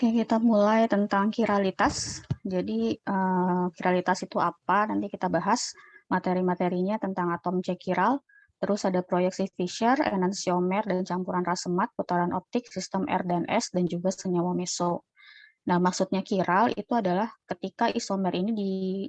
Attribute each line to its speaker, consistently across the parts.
Speaker 1: Oke, kita mulai tentang kiralitas. Jadi, kiralitas itu apa? Nanti kita bahas materi-materinya tentang atom C kiral, terus ada proyeksi Fischer, enantiomer, dan campuran rasemat, putaran optik, sistem R dan S, dan juga senyawa meso. Nah, maksudnya kiral itu adalah ketika isomer ini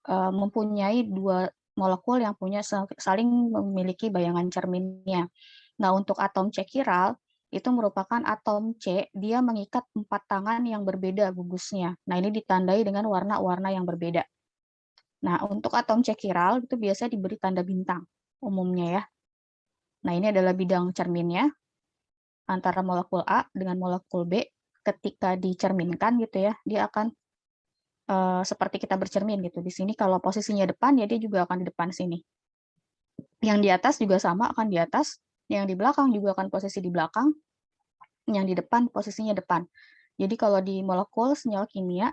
Speaker 1: mempunyai dua molekul yang punya saling memiliki bayangan cerminnya. Nah, untuk atom C kiral, itu merupakan atom C, dia mengikat 4 tangan yang berbeda gugusnya. Nah, ini ditandai dengan warna-warna yang berbeda. Nah, untuk atom C kiral itu biasa diberi tanda bintang umumnya ya. Nah, ini adalah bidang cerminnya antara molekul A dengan molekul B. Ketika dicerminkan gitu ya, dia akan seperti kita bercermin gitu. Di sini kalau posisinya depan ya dia juga akan di depan sini. Yang di atas juga sama akan di atas, yang di belakang juga akan posisi di belakang, yang di depan posisinya depan. Jadi kalau di molekul senyawa kimia,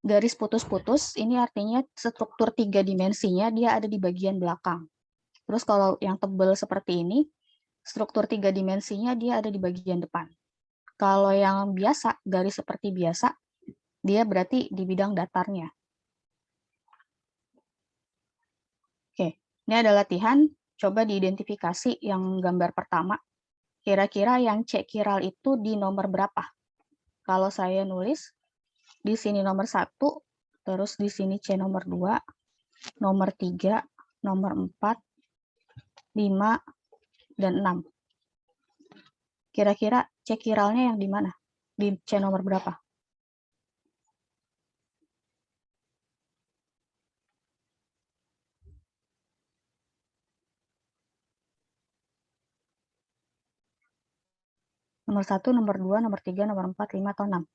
Speaker 1: garis putus-putus ini artinya struktur 3 dimensinya dia ada di bagian belakang. Terus kalau yang tebal seperti ini, struktur 3 dimensinya dia ada di bagian depan. Kalau yang biasa, garis seperti biasa, dia berarti di bidang datarnya. Oke, ini ada latihan, coba diidentifikasi yang gambar pertama. Kira-kira yang C kiral itu di nomor berapa? Kalau saya nulis, di sini nomor 1, terus di sini C nomor 2, nomor 3, nomor 4, 5, dan 6. Kira-kira C kiralnya yang di mana? Di C nomor berapa? Nomor 1, nomor 2, nomor 3, nomor 4, 5, atau 6?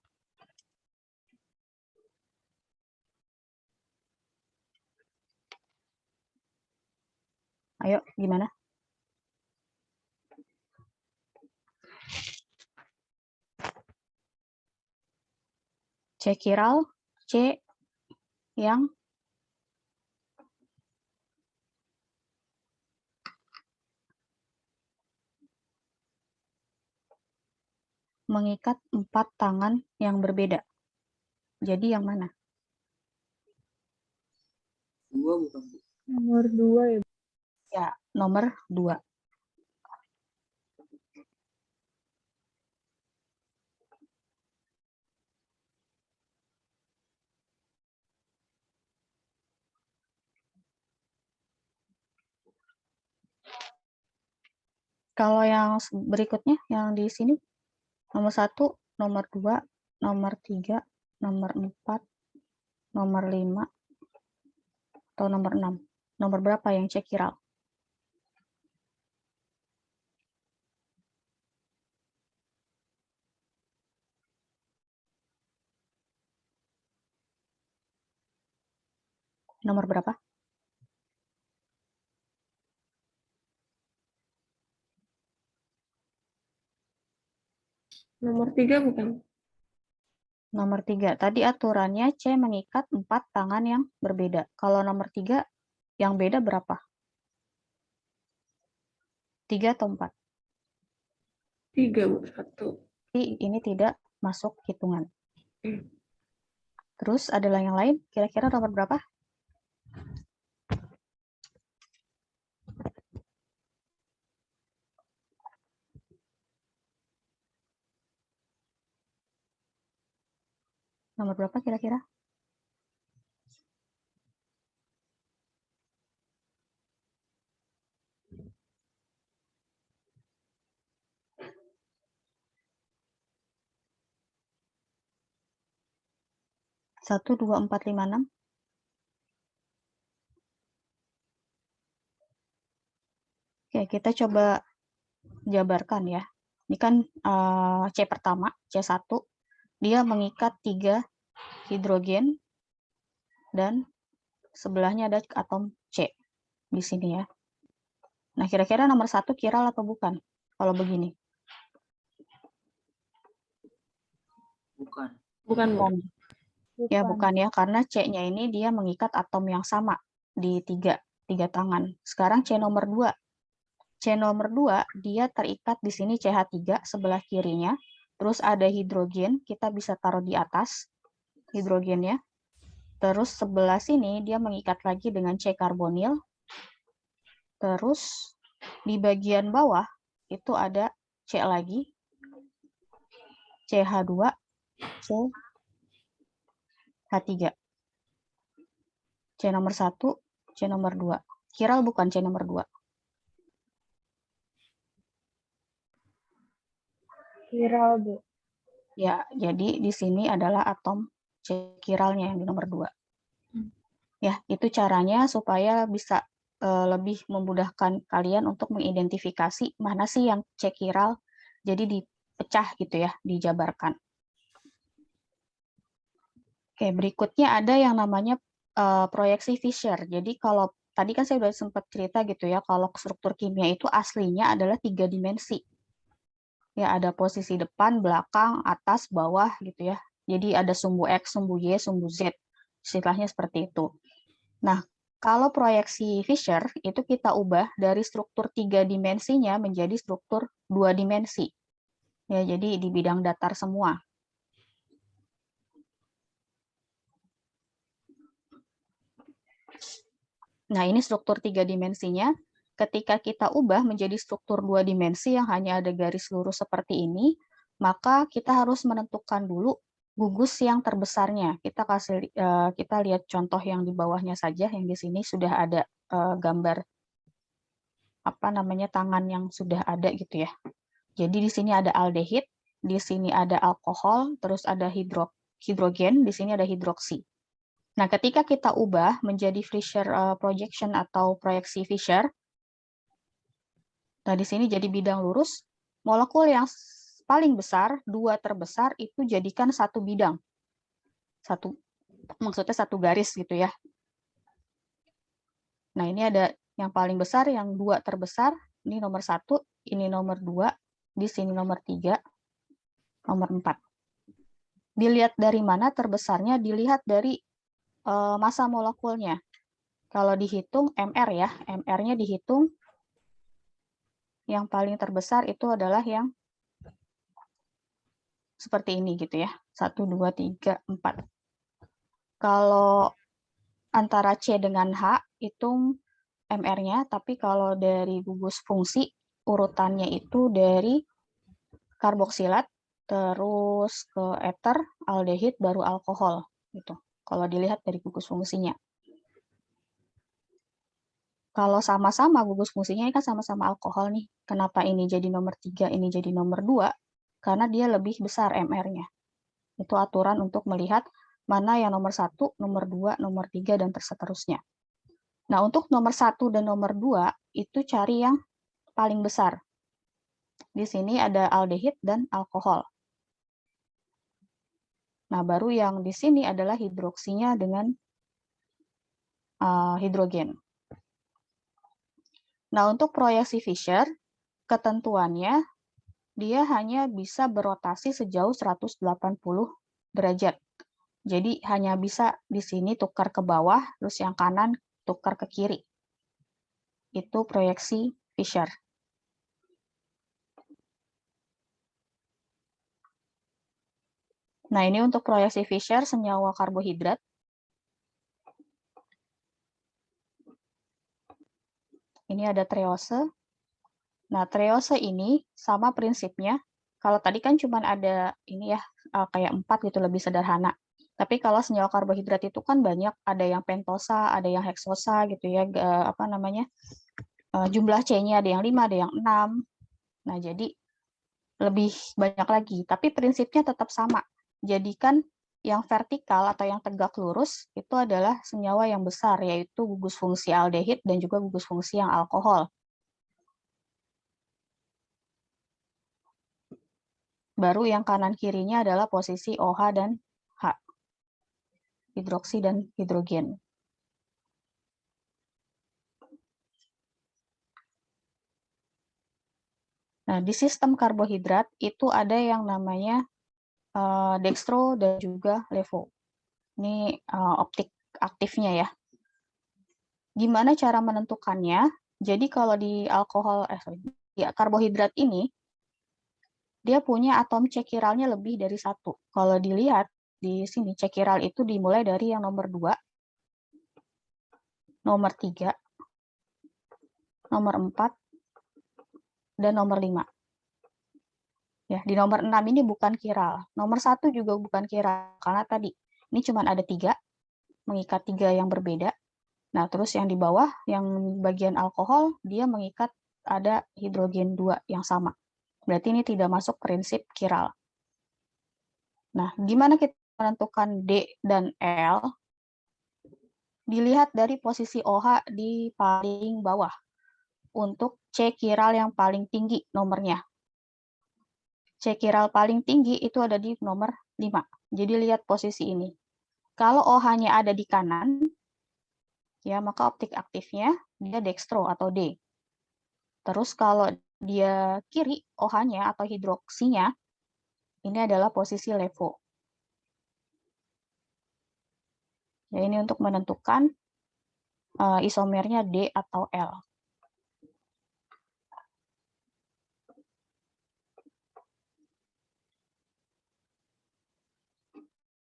Speaker 1: Ayo, gimana? C kiral, C yang mengikat 4 tangan yang berbeda. Jadi yang mana?
Speaker 2: Dua bukan, Bu?
Speaker 3: Nomor 2 ya.
Speaker 1: Ya, nomor 2. Kalau yang berikutnya, yang di sini, nomor 1, nomor 2, nomor 3, nomor 4, nomor 5, atau nomor 6. Nomor berapa yang C kiral? Nomor berapa?
Speaker 3: Nomor 3 bukan?
Speaker 1: Nomor 3. Tadi aturannya C mengikat 4 tangan yang berbeda. Kalau nomor 3, yang beda berapa? 3 atau 4?
Speaker 3: 3, Bu. 1.
Speaker 1: Jadi ini tidak masuk hitungan.
Speaker 3: Hmm.
Speaker 1: Terus adalah yang lain, kira-kira nomor berapa? Nomor berapa kira-kira? Satu, 2, 4, 5, 6. Oke, kita coba jabarkan ya. Ini kan C pertama, C1, dia mengikat 3 hidrogen dan sebelahnya ada atom C di sini ya. Nah, kira-kira nomor 1 kiral atau bukan? Kalau begini.
Speaker 2: Bukan.
Speaker 3: Bukan, Bu.
Speaker 1: Bukan. Ya, bukan ya, karena C-nya ini dia mengikat atom yang sama di 3 tangan. Sekarang C nomor 2. C nomor 2, dia terikat di sini CH3 sebelah kirinya, Terus ada hidrogen, kita bisa taruh di atas hidrogennya. Terus sebelah sini dia mengikat lagi dengan C karbonil. Terus di bagian bawah itu ada C lagi, CH2, CH3. C nomor 1, C nomor 2. Chiral bukan C nomor 2.
Speaker 3: Chiral, Bu.
Speaker 1: Ya, jadi di sini adalah atom C chiralnya yang di nomor 2. Ya, itu caranya supaya bisa lebih memudahkan kalian untuk mengidentifikasi mana sih yang C chiral, jadi dipecah gitu ya, dijabarkan. Oke, berikutnya ada yang namanya proyeksi Fisher. Jadi kalau tadi kan saya sudah sempat cerita gitu ya, kalau struktur kimia itu aslinya adalah 3 dimensi. Ya, ada posisi depan, belakang, atas, bawah gitu ya. Jadi ada sumbu X, sumbu Y, sumbu Z. Istilahnya seperti itu. Nah, kalau proyeksi Fisher itu kita ubah dari struktur 3 dimensinya menjadi struktur 2 dimensi. Ya, jadi di bidang datar semua. Nah, ini struktur 3 dimensinya. Ketika kita ubah menjadi struktur 2 dimensi yang hanya ada garis lurus seperti ini, maka kita harus menentukan dulu gugus yang terbesarnya. Kita lihat contoh yang di bawahnya saja, yang di sini sudah ada gambar tangan yang sudah ada gitu ya. Jadi di sini ada aldehid, di sini ada alkohol, terus ada hidrogen, di sini ada hidroksi. Nah, ketika kita ubah menjadi Fisher projection atau proyeksi Fisher, nah di sini jadi bidang lurus, molekul yang paling besar, 2 terbesar itu jadikan satu bidang. Maksudnya satu garis gitu ya. Nah, ini ada yang paling besar, yang 2 terbesar, ini nomor 1, ini nomor 2, di sini nomor 3, nomor 4. Dilihat dari mana terbesarnya, dilihat dari massa molekulnya. Kalau dihitung MR ya, MR-nya dihitung, yang paling terbesar itu adalah yang seperti ini gitu ya, 1, 2, 3, 4. Kalau antara C dengan H, hitung MR-nya, tapi kalau dari gugus fungsi, urutannya itu dari karboksilat, terus ke ether, aldehid, baru alkohol. Gitu. Kalau dilihat dari gugus fungsinya. Kalau sama-sama gugus fungsinya ini kan sama-sama alkohol nih. Kenapa ini jadi nomor 3, ini jadi nomor 2? Karena dia lebih besar MR-nya. Itu aturan untuk melihat mana yang nomor 1, nomor 2, nomor 3, dan seterusnya. Nah, untuk nomor 1 dan nomor 2, itu cari yang paling besar. Di sini ada aldehid dan alkohol. Nah, baru yang di sini adalah hidroksinya dengan hidrogen. Nah, untuk proyeksi Fisher, ketentuannya dia hanya bisa berotasi sejauh 180 derajat. Jadi hanya bisa di sini tukar ke bawah, terus yang kanan tukar ke kiri. Itu proyeksi Fisher. Nah, ini untuk proyeksi Fisher senyawa karbohidrat. Ini ada treose. Nah, treose ini sama prinsipnya. Kalau tadi kan cuma ada ini ya, kayak 4 gitu, lebih sederhana. Tapi kalau senyawa karbohidrat itu kan banyak, ada yang pentosa, ada yang heksosa gitu ya, jumlah C-nya ada yang 5, ada yang 6. Nah, jadi lebih banyak lagi, tapi prinsipnya tetap sama. Jadikan yang vertikal atau yang tegak lurus itu adalah senyawa yang besar, yaitu gugus fungsi aldehid dan juga gugus fungsi yang alkohol. Baru yang kanan kirinya adalah posisi OH dan H, hidroksi dan hidrogen. Nah, di sistem karbohidrat itu ada yang namanya dextro dan juga levo. Ini optik aktifnya ya. Gimana cara menentukannya? Jadi kalau di karbohidrat ini, dia punya atom C chiralnya lebih dari 1. Kalau dilihat di sini C chiral itu dimulai dari yang nomor 2, nomor 3, nomor 4, dan nomor 5. Ya, di nomor 6 ini bukan chiral. Nomor 1 juga bukan chiral, karena tadi ini cuma ada 3, mengikat 3 yang berbeda. Nah, terus yang di bawah, yang bagian alkohol, dia mengikat ada hidrogen 2 yang sama. Berarti ini tidak masuk prinsip chiral. Nah, gimana kita menentukan D dan L? Dilihat dari posisi OH di paling bawah. Untuk C chiral yang paling tinggi nomornya. C chiral paling tinggi itu ada di nomor 5. Jadi lihat posisi ini. Kalau OH-nya ada di kanan, ya maka optik aktifnya dia dextro atau D. Terus kalau dia kiri, OH-nya atau hidroksinya, ini adalah posisi levo. Ya, ini untuk menentukan isomernya D atau L.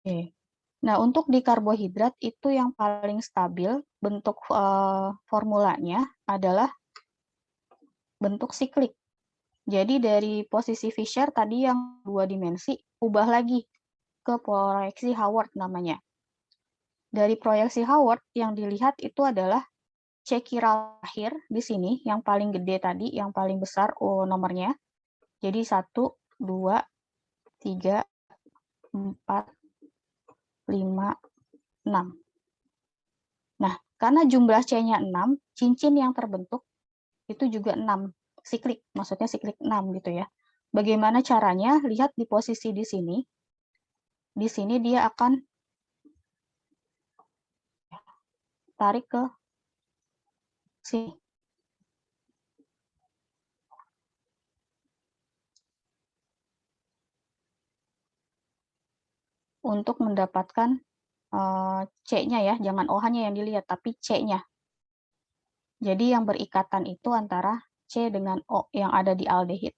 Speaker 1: Oke. Nah, untuk di karbohidrat itu yang paling stabil bentuk formulanya adalah bentuk siklik. Jadi dari posisi Fischer tadi yang 2 dimensi, ubah lagi ke proyeksi Howard namanya. Dari proyeksi Howard yang dilihat itu adalah C chiral akhir di sini, yang paling gede tadi, yang paling besar nomornya. Jadi 1, 2, 3, 4, 5, 6. Nah, karena jumlah C-nya 6, cincin yang terbentuk itu juga 6. Siklik, maksudnya siklik 6 gitu ya. Bagaimana caranya? Lihat di posisi di sini. Di sini dia akan tarik ke sini. Untuk mendapatkan C-nya ya, jangan OH-nya yang dilihat, tapi C-nya. Jadi yang berikatan itu antara C dengan O yang ada di aldehid.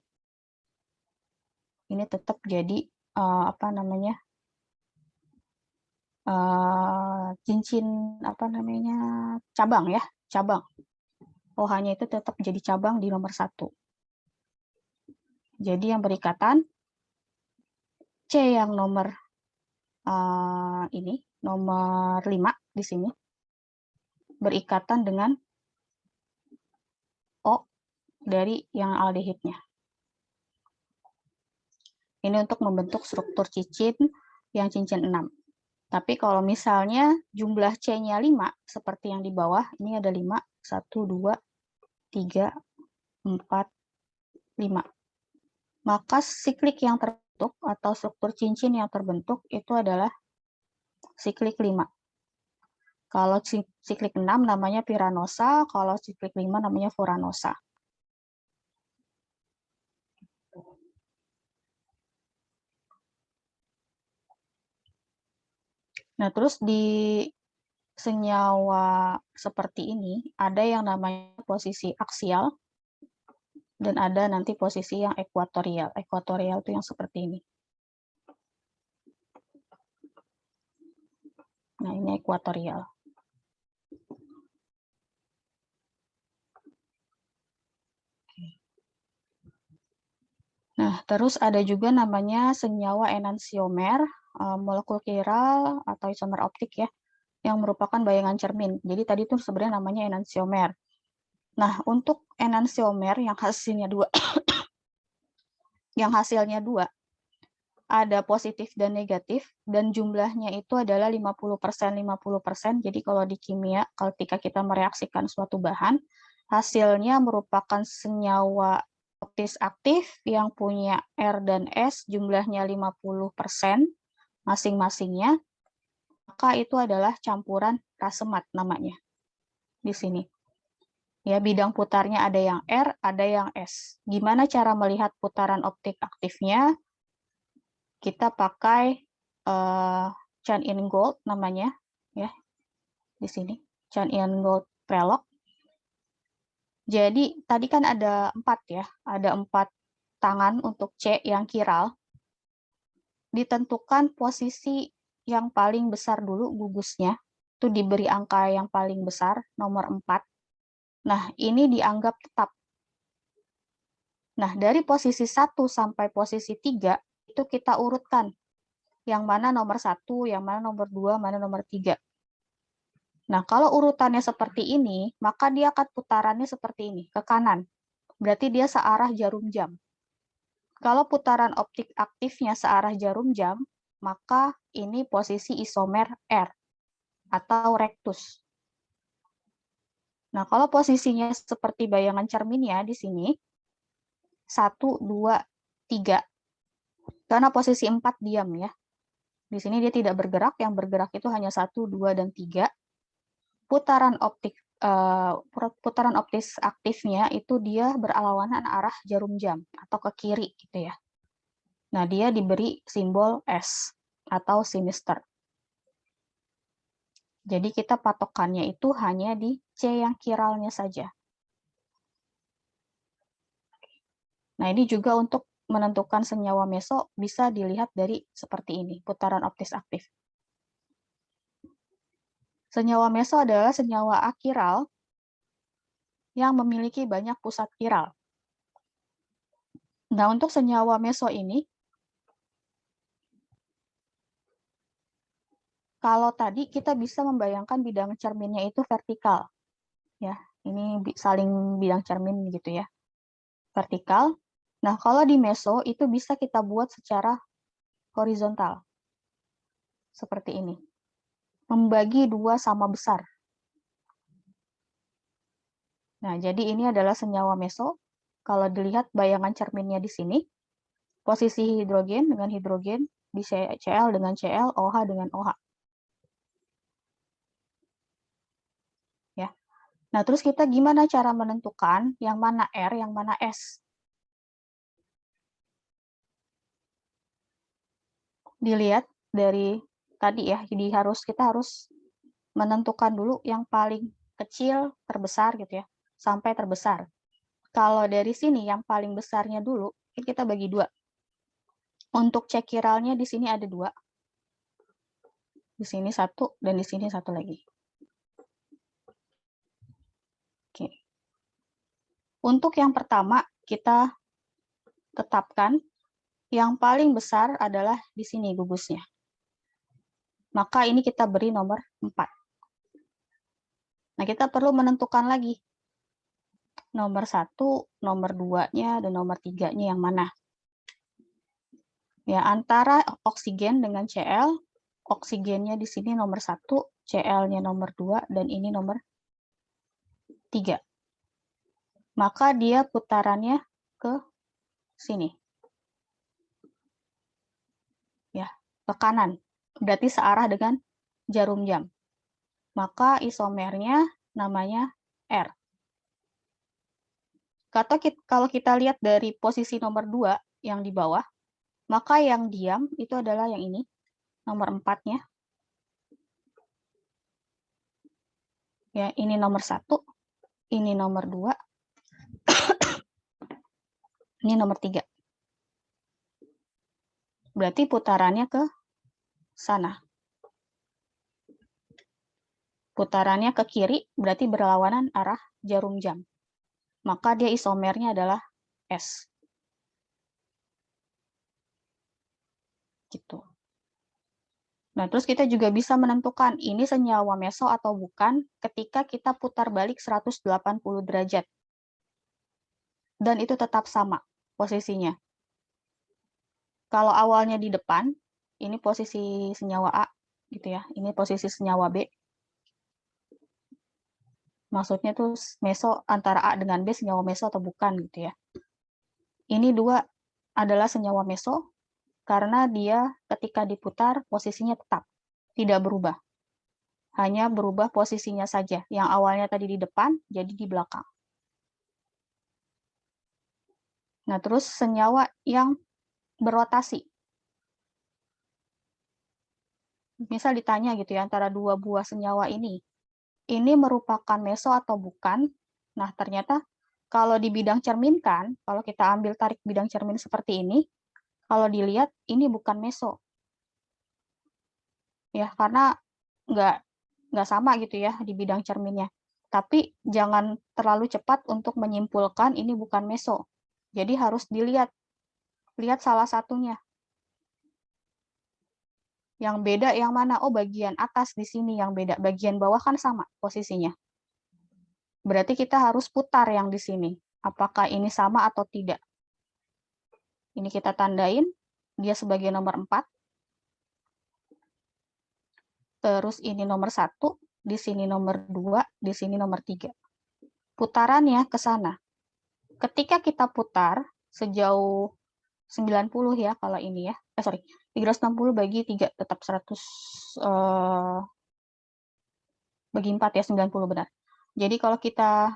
Speaker 1: Ini tetap jadi apa namanya, cincin apa namanya, cabang ya, cabang. OH-nya itu tetap jadi cabang di nomor 1. Jadi yang berikatan C yang nomor ini, nomor 5 di sini, berikatan dengan O dari yang aldehidnya. Ini untuk membentuk struktur cincin yang cincin 6. Tapi kalau misalnya jumlah C-nya 5, seperti yang di bawah, ini ada 5, 1, 2, 3, 4, 5. Maka siklik yang terbentuk atau struktur cincin yang terbentuk itu adalah siklik 5. Kalau siklik 6 namanya piranosa, kalau siklik 5 namanya furanosa. Nah, terus di senyawa seperti ini, ada yang namanya posisi aksial, dan ada nanti posisi yang ekuatorial. Ekuatorial itu yang seperti ini. Nah, ini ekuatorial. Nah, terus ada juga namanya senyawa enantiomer, molekul chiral atau isomer optik ya, yang merupakan bayangan cermin. Jadi tadi itu sebenarnya namanya enantiomer. Nah, untuk enantiomer yang hasilnya 2, yang hasilnya 2, ada positif dan negatif, dan jumlahnya itu adalah 50%, 50%. Jadi kalau di kimia, ketika kita mereaksikan suatu bahan, hasilnya merupakan senyawa optis aktif yang punya R dan S, jumlahnya 50% masing-masingnya, maka itu adalah campuran rasemat namanya di sini. Ya, bidang putarnya ada yang R, ada yang S. Gimana cara melihat putaran optik aktifnya? Kita pakai Chan-In-Gold namanya, ya di sini Chan-In-Gold Prelog. Jadi tadi kan ada 4 ya, ada 4 tangan untuk C yang kiral, ditentukan posisi yang paling besar dulu gugusnya, itu diberi angka yang paling besar, nomor 4. Nah, ini dianggap tetap. Nah, dari posisi 1 sampai posisi 3, itu kita urutkan. Yang mana nomor 1, yang mana nomor 2, mana nomor 3. Nah, kalau urutannya seperti ini, maka dia akan putarannya seperti ini, ke kanan. Berarti dia searah jarum jam. Kalau putaran optik aktifnya searah jarum jam, maka ini posisi isomer R atau rectus. Nah, kalau posisinya seperti bayangan cerminnya di sini, 1, 2, 3. Karena posisi 4 diam ya. Di sini dia tidak bergerak, yang bergerak itu hanya 1, 2, dan 3. Putaran optis aktifnya itu dia berlawanan arah jarum jam atau ke kiri gitu ya. Nah, dia diberi simbol S atau sinister. Jadi kita patokannya itu hanya di C yang kiralnya saja. Nah, ini juga untuk menentukan senyawa meso bisa dilihat dari seperti ini, putaran optis aktif. Senyawa meso adalah senyawa akiral yang memiliki banyak pusat kiral. Nah, untuk senyawa meso ini, kalau tadi kita bisa membayangkan bidang cerminnya itu vertikal. Ya, ini saling bidang cermin gitu ya. Vertikal. Nah, kalau di meso itu bisa kita buat secara horizontal. Seperti ini. Membagi dua sama besar. Nah, jadi ini adalah senyawa meso. Kalau dilihat bayangan cerminnya di sini, posisi hidrogen dengan hidrogen, di Cl dengan Cl, OH dengan OH. Ya. Nah, terus kita gimana cara menentukan yang mana R, yang mana S? Dilihat dari tadi ya, jadi kita harus menentukan dulu yang paling kecil, terbesar gitu ya, sampai terbesar. Kalau dari sini yang paling besarnya dulu, kita bagi dua. Untuk cek kiralnya di sini ada dua. Di sini satu, dan di sini satu lagi. Oke. Untuk yang pertama, kita tetapkan yang paling besar adalah di sini gugusnya. Maka ini kita beri nomor 4. Nah, kita perlu menentukan lagi nomor 1, nomor 2-nya, dan nomor 3-nya yang mana. Ya, antara oksigen dengan Cl, oksigennya di sini nomor 1, Cl-nya nomor 2, dan ini nomor 3. Maka dia putarannya ke sini. Ya, ke kanan. Berarti searah dengan jarum jam. Maka isomernya namanya R. Kalau kita lihat dari posisi nomor 2 yang di bawah, maka yang diam itu adalah yang ini, nomor 4-nya. Ya, ini nomor 1, ini nomor 2, ini nomor 3. Berarti putarannya ke sana. Putarannya ke kiri berarti berlawanan arah jarum jam. Maka dia isomernya adalah S. Gitu. Nah, terus kita juga bisa menentukan ini senyawa meso atau bukan ketika kita putar balik 180 derajat. Dan itu tetap sama posisinya. Kalau awalnya di depan, ini posisi senyawa A, gitu ya. Ini posisi senyawa B. Maksudnya tuh meso antara A dengan B senyawa meso atau bukan gitu ya. Ini dua adalah senyawa meso karena dia ketika diputar posisinya tetap, tidak berubah. Hanya berubah posisinya saja. Yang awalnya tadi di depan jadi di belakang. Nah, terus senyawa yang berotasi. Misal ditanya gitu ya antara dua buah senyawa ini merupakan meso atau bukan? Nah, ternyata Kalau di bidang cerminkan, kalau kita ambil tarik bidang cermin seperti ini, kalau dilihat ini bukan meso. Ya, karena nggak sama gitu ya di bidang cerminnya. Tapi jangan terlalu cepat untuk menyimpulkan ini bukan meso. Jadi harus lihat salah satunya. Yang beda yang mana? Oh, bagian atas di sini yang beda. Bagian bawah kan sama posisinya. Berarti kita harus putar yang di sini. Apakah ini sama atau tidak? Ini kita tandain, dia sebagai nomor 4. Terus ini nomor 1, di sini nomor 2, di sini nomor 3. Putarannya ke sana. Ketika kita putar sejauh 90 ya kalau ini ya. 360 bagi 3 tetap 100 bagi 4 ya 90 benar. Jadi kalau kita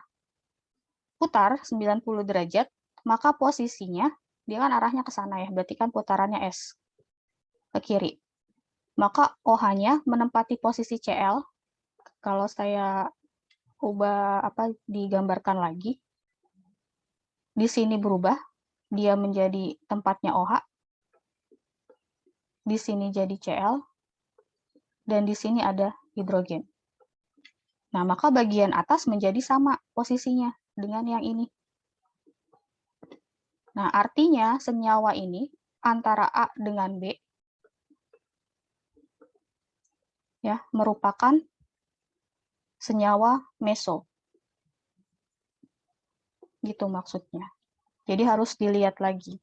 Speaker 1: putar 90 derajat, maka posisinya dia kan arahnya ke sana ya, berarti kan putarannya S ke kiri. Maka OH-nya menempati posisi CL. Kalau saya ubah digambarkan lagi, di sini berubah, dia menjadi tempatnya OH, di sini jadi CL, dan di sini ada hidrogen. Nah, maka bagian atas menjadi sama posisinya dengan yang ini. Nah, artinya senyawa ini antara A dengan B ya merupakan senyawa meso. Gitu maksudnya. Jadi harus dilihat lagi.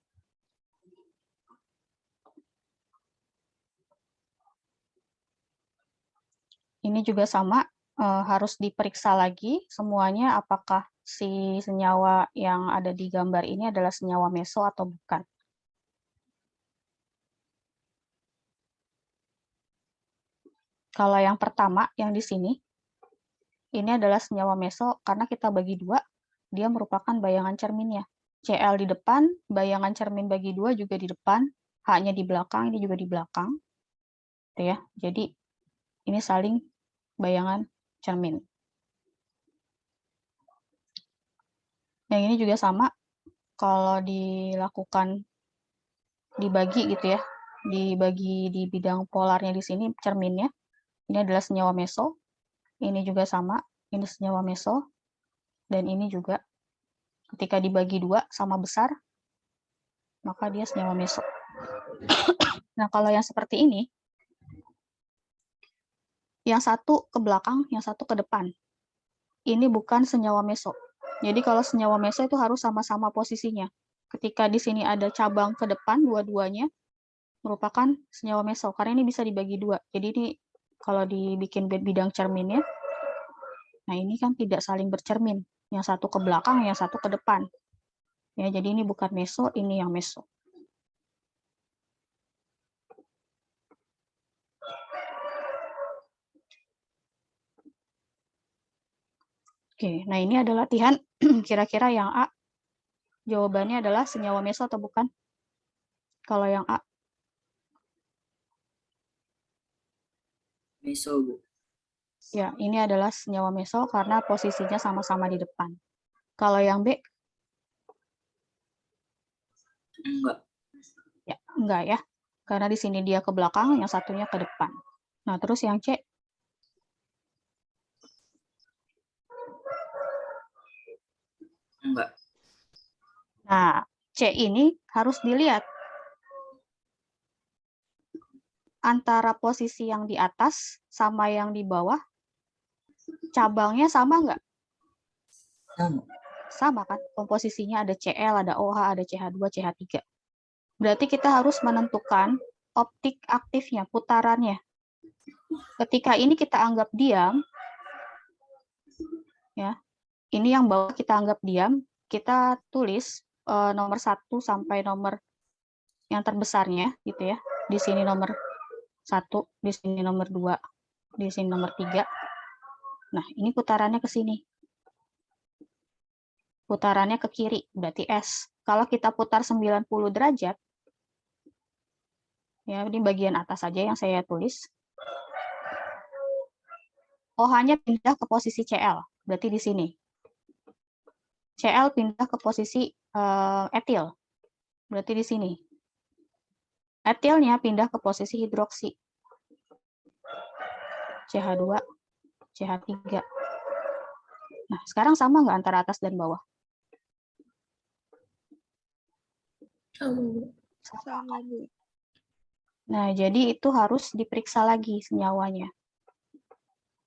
Speaker 1: Ini juga sama, harus diperiksa lagi semuanya apakah si senyawa yang ada di gambar ini adalah senyawa meso atau bukan. Kalau yang pertama, yang di sini, ini adalah senyawa meso karena kita bagi 2, dia merupakan bayangan cerminnya. Cl di depan, bayangan cermin bagi 2 juga di depan, H-nya di belakang, ini juga di belakang. Gitu ya. Jadi ini saling bayangan cermin. Yang ini juga sama, kalau dilakukan dibagi gitu ya, dibagi di bidang polarnya di sini cerminnya, ini adalah senyawa meso, ini juga sama, ini senyawa meso, dan ini juga ketika dibagi 2 sama besar, maka dia senyawa meso. Nah, kalau yang seperti ini, yang satu ke belakang, yang satu ke depan. Ini bukan senyawa meso. Jadi kalau senyawa meso itu harus sama-sama posisinya. Ketika di sini ada cabang ke depan, dua-duanya merupakan senyawa meso. Karena ini bisa dibagi 2. Jadi ini kalau dibikin bidang cerminnya, nah ini kan tidak saling bercermin. Yang satu ke belakang, yang satu ke depan. Ya, jadi ini bukan meso, ini yang meso. Oke, nah ini adalah latihan kira-kira yang A. Jawabannya adalah senyawa meso atau bukan? Kalau yang A.
Speaker 2: Meso, Bu.
Speaker 1: Ya, ini adalah senyawa meso karena posisinya sama-sama di depan. Kalau yang B?
Speaker 2: Enggak.
Speaker 1: Ya, enggak ya. Karena di sini dia ke belakang, yang satunya ke depan. Nah, terus yang C?
Speaker 2: Enggak.
Speaker 1: Nah, C ini harus dilihat antara posisi yang di atas sama yang di bawah, cabangnya sama nggak?
Speaker 2: Sama.
Speaker 1: Sama kan? Komposisinya ada Cl, ada OH, ada CH2, CH3. Berarti kita harus menentukan optik aktifnya, putarannya. Ketika ini kita anggap diam, ya, ini yang bawah kita anggap diam, kita tulis nomor 1 sampai nomor yang terbesarnya, gitu ya. Di sini nomor 1, di sini nomor 2, di sini nomor 3. Nah, ini putarannya ke sini. Putarannya ke kiri, berarti S. Kalau kita putar 90 derajat, ya ini bagian atas saja yang saya tulis. OH-nya pindah ke posisi Cl, berarti di sini. Cl pindah ke posisi etil. Berarti di sini. Etilnya pindah ke posisi hidroksi. CH2, CH3. Nah, sekarang sama nggak antara atas dan bawah?
Speaker 3: Sama, Bu.
Speaker 1: Nah, jadi itu harus diperiksa lagi senyawanya.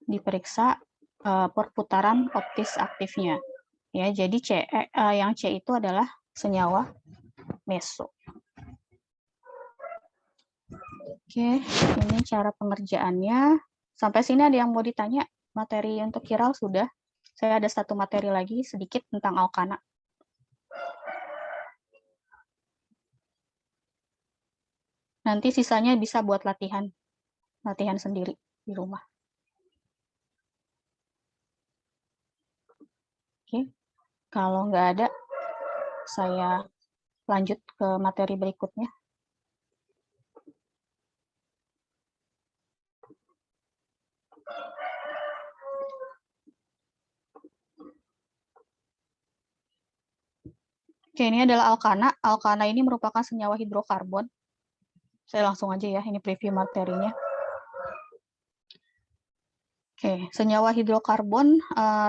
Speaker 1: Diperiksa perputaran optis aktifnya. Ya, jadi yang C itu adalah senyawa meso. Oke, ini cara pengerjaannya. Sampai sini ada yang mau ditanya? Materi untuk kiral sudah. Saya ada satu materi lagi sedikit tentang alkana. Nanti sisanya bisa buat latihan sendiri di rumah. Oke, kalau nggak ada, saya lanjut ke materi berikutnya. Oke, ini adalah alkana. Alkana ini merupakan senyawa hidrokarbon. Saya langsung aja ya, ini preview materinya. Oke, senyawa hidrokarbon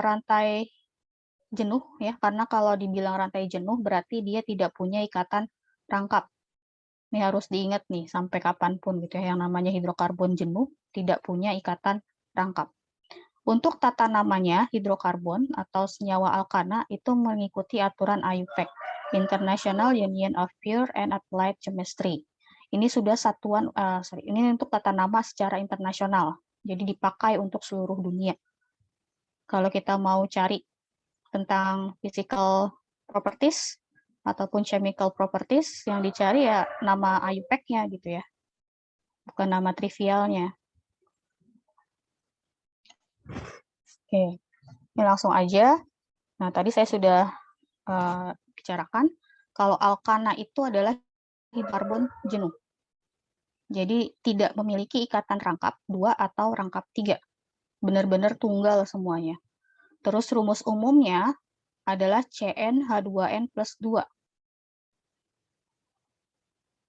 Speaker 1: rantai jenuh ya, karena kalau dibilang rantai jenuh berarti dia tidak punya ikatan rangkap. Ini harus diingat nih sampai kapanpun gitu ya, yang namanya hidrokarbon jenuh tidak punya ikatan rangkap. Untuk tata namanya hidrokarbon atau senyawa alkana itu mengikuti aturan IUPAC, International Union of Pure and Applied Chemistry. Ini sudah satuan, ini untuk tata nama secara internasional, jadi dipakai untuk seluruh dunia. Kalau kita mau cari tentang physical properties ataupun chemical properties, yang dicari ya nama IUPAC-nya gitu ya, bukan nama trivialnya. Oke, ini langsung aja. Nah, tadi saya sudah bicarakan kalau alkana itu adalah hidrokarbon jenuh. Jadi tidak memiliki ikatan rangkap 2 atau rangkap 3. Benar-benar tunggal semuanya. Terus rumus umumnya adalah CnH2n plus 2.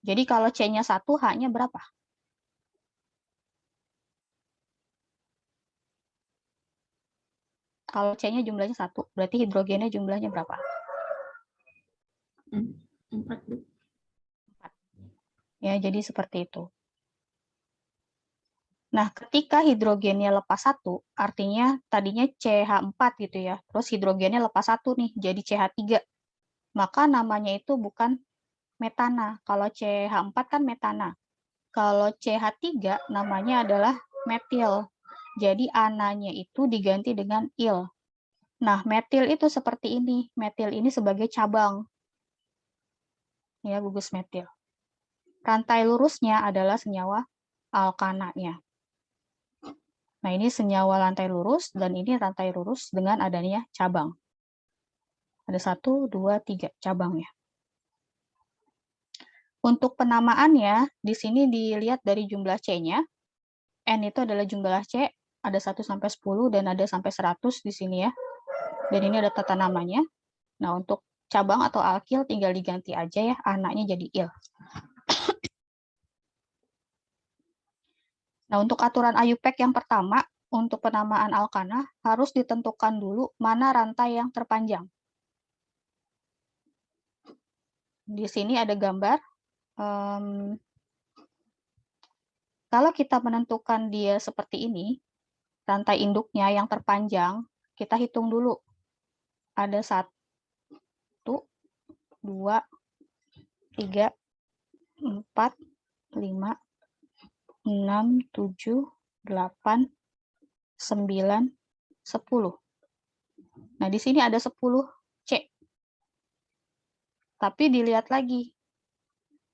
Speaker 1: Jadi kalau C-nya 1, H-nya berapa? Kalau C-nya jumlahnya 1, berarti hidrogennya jumlahnya berapa?
Speaker 2: 4.
Speaker 1: Ya, jadi seperti itu. Nah, ketika hidrogennya lepas 1, artinya tadinya CH4 gitu ya, terus hidrogennya lepas 1 nih, jadi CH3. Maka namanya itu bukan metana. Kalau CH4 kan metana. Kalau CH3 namanya adalah metil. Jadi ananya itu diganti dengan il. Nah, metil itu seperti ini. Metil ini sebagai cabang. Ya, gugus metil. Rantai lurusnya adalah senyawa alkananya. Nah, ini senyawa rantai lurus, dan ini rantai lurus dengan adanya cabang. Ada 1, 2, 3 cabangnya. Untuk penamaannya, di sini dilihat dari jumlah C-nya. N itu adalah jumlah C, ada 1 sampai 10, dan ada sampai 100 di sini ya. Dan ini ada tata namanya. Nah, untuk cabang atau alkil tinggal diganti aja ya, anaknya jadi il. Nah, untuk aturan IUPAC yang pertama, untuk penamaan alkana, harus ditentukan dulu mana rantai yang terpanjang. Di sini ada gambar. Kalau kita menentukan dia seperti ini, rantai induknya yang terpanjang, kita hitung dulu. Ada 1, 2, 3, 4, 5, 6, 7, 8, 9, 10. Nah, di sini ada 10 C. Tapi dilihat lagi.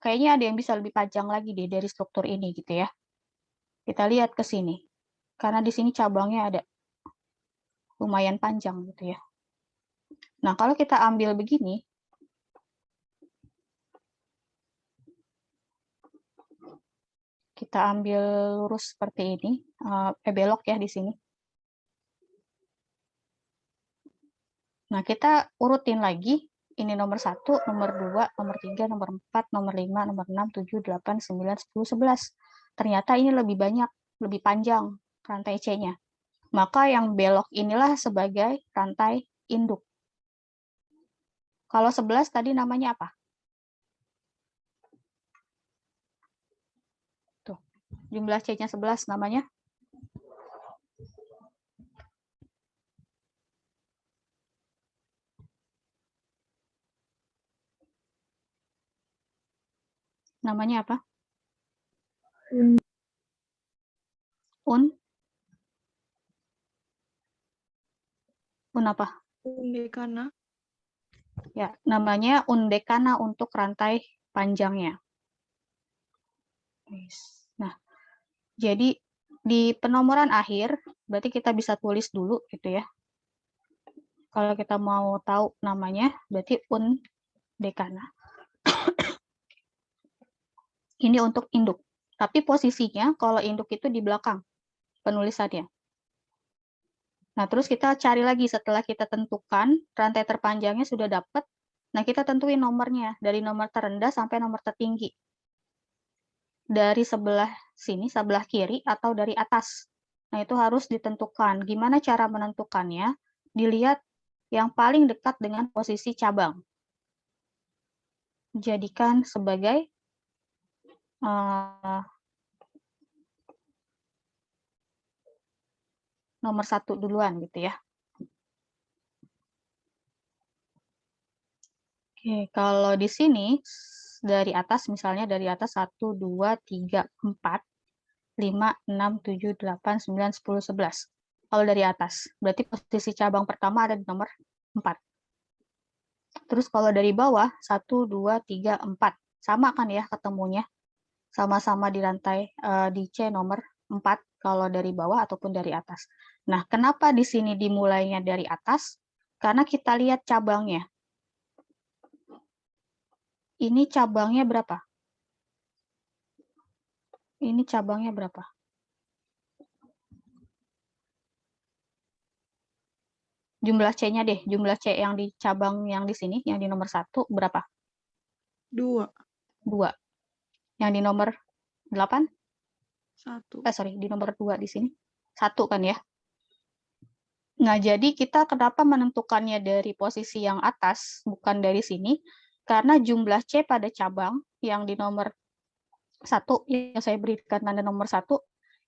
Speaker 1: Kayaknya ada yang bisa lebih panjang lagi deh dari struktur ini gitu ya. Kita lihat ke sini. Karena di sini cabangnya ada lumayan panjang gitu ya. Nah, kalau kita ambil begini, kita ambil lurus seperti ini, belok ya di sini. Nah, kita urutin lagi. Ini nomor 1, nomor 2, nomor 3, nomor 4, nomor 5, nomor 6, 7, 8, 9, 10, 11. Ternyata ini lebih banyak, lebih panjang rantai C-nya. Maka yang belok inilah sebagai rantai induk. Kalau 11 tadi namanya apa? Tuh, jumlah C-nya 11 namanya? Namanya apa? Un apa?
Speaker 4: Undekana.
Speaker 1: Ya, namanya undekana untuk rantai panjangnya. Nah, jadi di penomoran akhir, berarti kita bisa tulis dulu gitu ya. Kalau kita mau tahu namanya, berarti undekana. Ini untuk induk. Tapi posisinya kalau induk itu di belakang penulisannya. Nah, terus kita cari lagi setelah kita tentukan rantai terpanjangnya sudah dapat. Nah, kita tentuin nomornya dari nomor terendah sampai nomor tertinggi. Dari sebelah sini, sebelah kiri atau dari atas. Nah, itu harus ditentukan. Gimana cara menentukannya? Dilihat yang paling dekat dengan posisi cabang. Jadikan sebagai nomor 1 duluan gitu ya. Oke, kalau di sini dari atas misalnya dari atas 1, 2, 3, 4, 5, 6, 7, 8, 9, 10, 11. Kalau dari atas, berarti posisi cabang pertama ada di nomor 4. Terus kalau dari bawah 1, 2, 3, 4. Sama kan ya ketemunya? Sama-sama di rantai di C nomor 4 kalau dari bawah ataupun dari atas. Nah, kenapa di sini dimulainya dari atas? Karena kita lihat cabangnya. Ini cabangnya berapa? Ini cabangnya berapa? Jumlah C-nya deh, jumlah C yang di cabang yang di sini, yang di nomor 1 berapa?
Speaker 4: 2.
Speaker 1: 2. Yang di nomor 8?
Speaker 4: 1.
Speaker 1: Sorry, di nomor 2 di sini. 1 kan ya? Nah, jadi kita kenapa menentukannya dari posisi yang atas, bukan dari sini? Karena jumlah C pada cabang yang di nomor 1, yang saya berikan tanda nomor 1,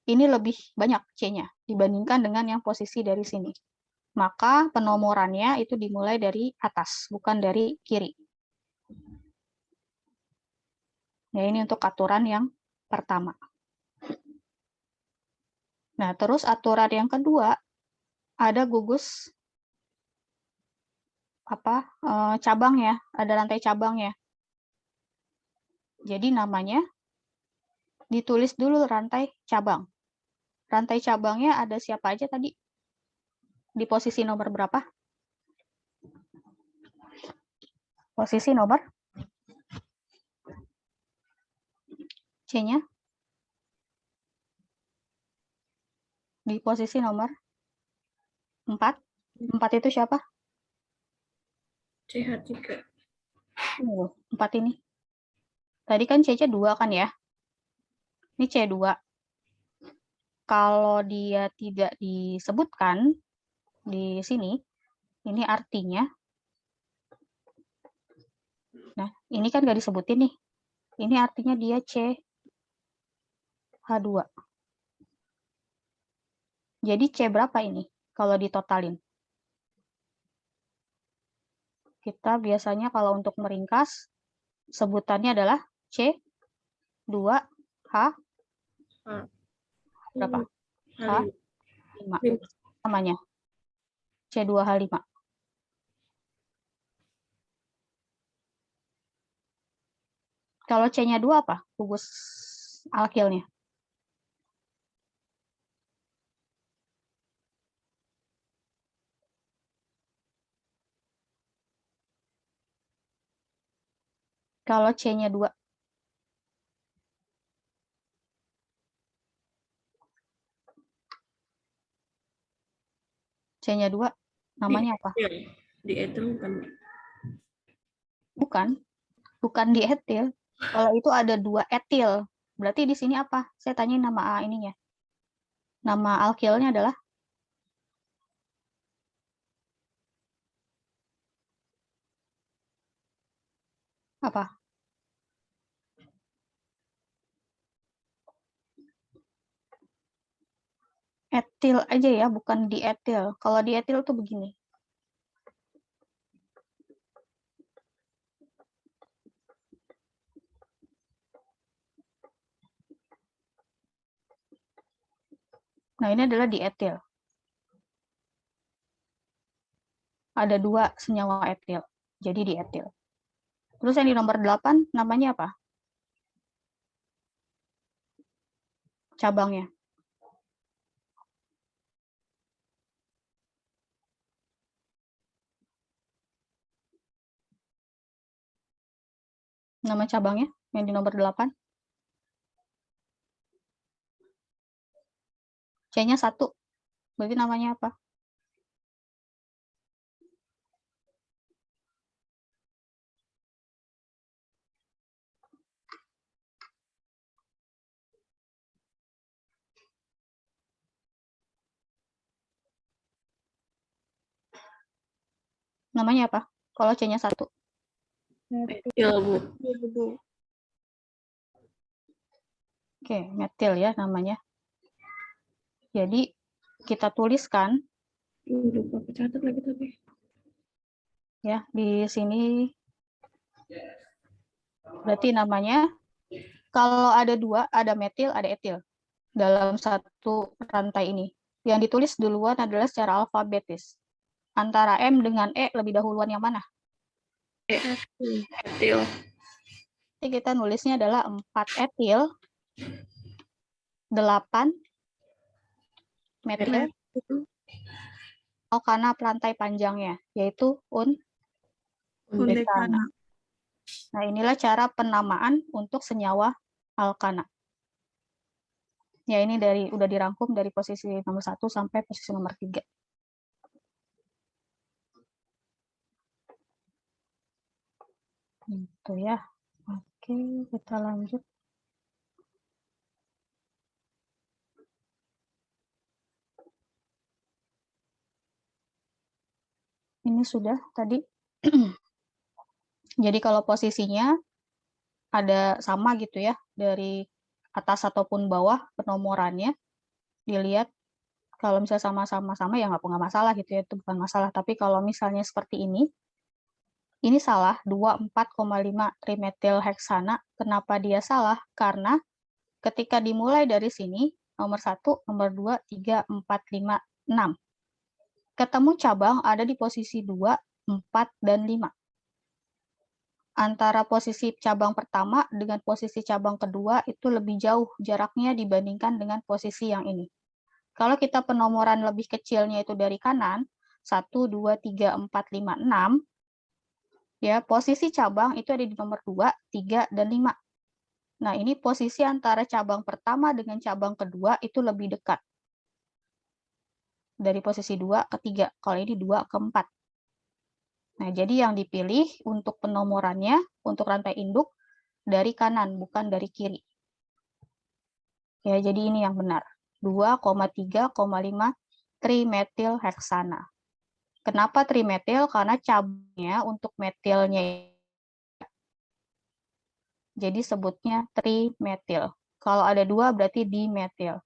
Speaker 1: ini lebih banyak C-nya dibandingkan dengan yang posisi dari sini. Maka penomorannya itu dimulai dari atas, bukan dari kiri. Ya, ini untuk aturan yang pertama. Nah, terus aturan yang kedua, ada gugus cabang ya, ada rantai cabang ya. Jadi namanya ditulis dulu rantai cabang. Rantai cabangnya ada siapa aja tadi? Di posisi nomor berapa? Posisi nomor C-nya? Di posisi nomor 4. 4 itu siapa?
Speaker 2: CH3.
Speaker 1: 4 ini. Tadi kan C-nya 2 kan ya? Ini C2. Kalau dia tidak disebutkan di sini, ini artinya, nah ini kan nggak disebutin nih. Ini artinya dia CH2. Jadi C berapa ini kalau ditotalin? Kita biasanya kalau untuk meringkas, sebutannya adalah C2H berapa? H5 namanya. C2H5. Kalau C-nya 2 apa? Gugus alkilnya. Kalau C-nya 2. C-nya 2 namanya apa?
Speaker 2: Di etil bukan.
Speaker 1: Bukan di etil. Kalau itu ada 2 etil. Berarti di sini apa? Saya tanya nama ininya. Nama alkilnya adalah apa? Etil aja ya, bukan dietil. Kalau dietil tuh begini. Nah, ini adalah dietil. Ada 2 senyawa etil. Jadi dietil. Terus yang di nomor 8 namanya apa? Cabangnya. Nama cabangnya yang di nomor 8. C-nya 1. Berarti namanya apa? Namanya apa? Kalau C-nya 1.
Speaker 2: Etil, Bu.
Speaker 4: Iya, Bu.
Speaker 1: Oke, metil ya namanya. Jadi kita tuliskan
Speaker 2: Lupa catat lagi tapi.
Speaker 1: ya di sini. Berarti namanya kalau ada 2, ada metil, ada etil dalam satu rantai ini. Yang ditulis duluan adalah secara alfabetis. Antara M dengan E lebih dahuluan yang mana?
Speaker 2: Etil.
Speaker 1: Jadi kita nulisnya adalah 4 etil, 8 metil, alkana perantai panjangnya, yaitu undekana. Nah, inilah cara penamaan untuk senyawa alkana. Ya, ini udah dirangkum dari posisi nomor 1 sampai posisi nomor 3. Itu ya. Oke, kita lanjut. Ini sudah tadi. Jadi kalau posisinya ada sama gitu ya, dari atas ataupun bawah penomorannya, dilihat kalau misalnya sama-sama ya nggak masalah gitu ya, itu bukan masalah. Tapi kalau misalnya seperti ini salah, 24,5 trimetilheksana. Kenapa dia salah? Karena ketika dimulai dari sini, nomor 1, nomor 2, 3, 4, 5, 6. Ketemu cabang ada di posisi 2, 4, dan 5. Antara posisi cabang pertama dengan posisi cabang kedua itu lebih jauh jaraknya dibandingkan dengan posisi yang ini. Kalau kita penomoran lebih kecilnya itu dari kanan, 1, 2, 3, 4, 5, 6, ya, posisi cabang itu ada di nomor 2, 3, dan 5. Nah, ini posisi antara cabang pertama dengan cabang kedua itu lebih dekat. Dari posisi 2 ke 3, kalau ini 2 ke 4. Nah, jadi yang dipilih untuk penomorannya, untuk rantai induk, dari kanan, bukan dari kiri. Ya, jadi ini yang benar. 2,3,5 trimetilheksana. Kenapa trimetil? Karena cabangnya untuk metilnya, jadi sebutnya trimetil. Kalau ada 2 berarti dimetil.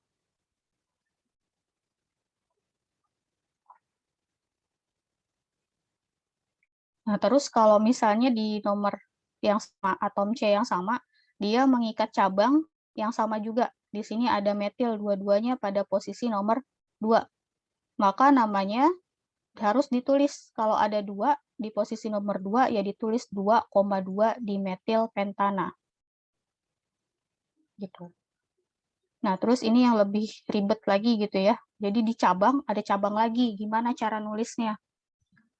Speaker 1: Nah, terus kalau misalnya di nomor yang sama, atom C yang sama, dia mengikat cabang yang sama juga. Di sini ada metil, dua-duanya pada posisi nomor 2. Maka namanya harus ditulis. Kalau ada 2 di posisi nomor 2, ya ditulis 2,2 dimetil pentana. Gitu. Nah, terus ini yang lebih ribet lagi gitu ya. Jadi di cabang, ada cabang lagi. Gimana cara nulisnya?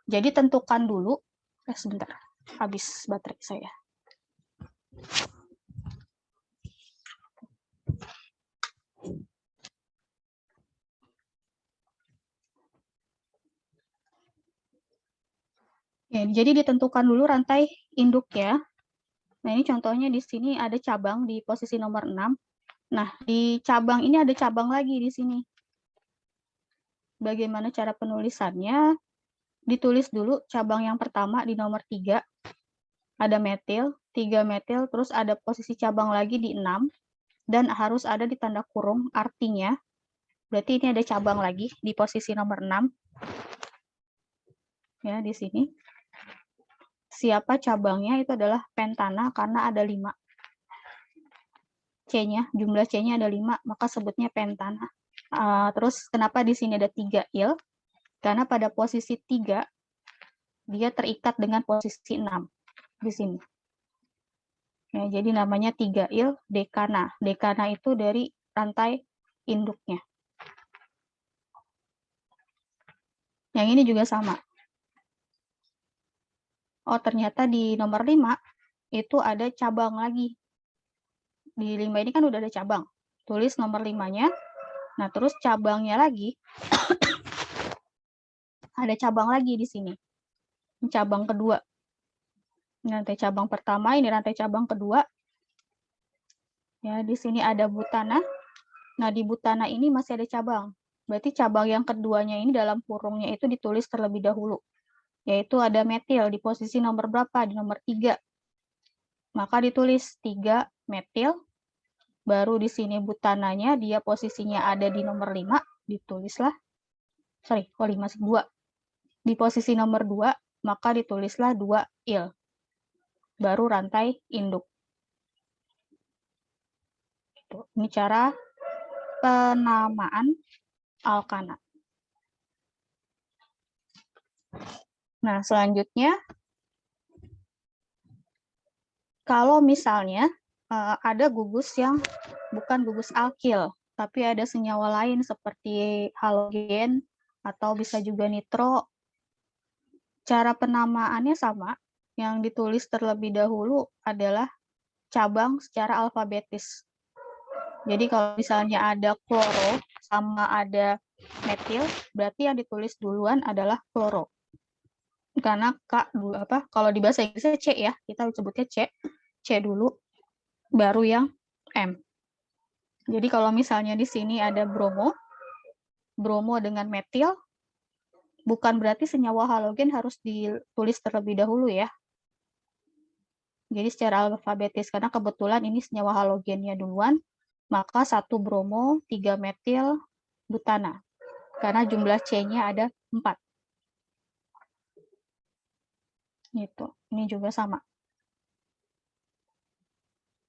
Speaker 1: Jadi tentukan dulu. Sebentar, habis baterai saya. Ya, jadi ditentukan dulu rantai induk ya. Nah, ini contohnya di sini ada cabang di posisi nomor 6. Nah, di cabang ini ada cabang lagi di sini. Bagaimana cara penulisannya? Ditulis dulu cabang yang pertama di nomor 3. Ada metil, 3 metil, terus ada posisi cabang lagi di 6. Dan harus ada di tanda kurung, artinya berarti ini ada cabang lagi di posisi nomor 6. Ya, di sini. Siapa cabangnya itu adalah pentana karena ada 5. C-nya, jumlah C-nya ada 5, maka sebutnya pentana. Terus kenapa di sini ada 3 il? Karena pada posisi 3 dia terikat dengan posisi 6 di sini. Ya, jadi namanya 3 il dekana. Dekana itu dari rantai induknya. Yang ini juga sama. Oh, ternyata di nomor 5 itu ada cabang lagi. Di 5 ini kan udah ada cabang. Tulis nomor 5-nya. Nah, terus cabangnya lagi. Ada cabang lagi di sini. Cabang kedua. Rantai cabang pertama, ini rantai cabang kedua. Ya, di sini ada butana. Nah, di butana ini masih ada cabang. Berarti cabang yang keduanya ini dalam kurungnya itu ditulis terlebih dahulu. Yaitu ada metil di posisi nomor berapa? Di nomor 3. Maka ditulis 3 metil. Baru di sini butananya, dia posisinya ada di nomor 5. Ditulislah. Sorry, 5 sih 2. Di posisi nomor 2, maka ditulislah 2 il. Baru rantai induk. Ini cara penamaan alkana. Nah, selanjutnya, kalau misalnya ada gugus yang bukan gugus alkil, tapi ada senyawa lain seperti halogen atau bisa juga nitro, cara penamaannya sama. Yang ditulis terlebih dahulu adalah cabang secara alfabetis. Jadi kalau misalnya ada kloro sama ada metil, berarti yang ditulis duluan adalah kloro. Karena kalau di bahasa Inggrisnya C ya, kita sebutnya C dulu, baru yang M. Jadi kalau misalnya di sini ada bromo dengan metil, bukan berarti senyawa halogen harus ditulis terlebih dahulu ya. Jadi secara alfabetis, karena kebetulan ini senyawa halogennya duluan, maka 1 bromo, 3 metil, butana. Karena jumlah C-nya ada 4. Gitu. Ini juga sama.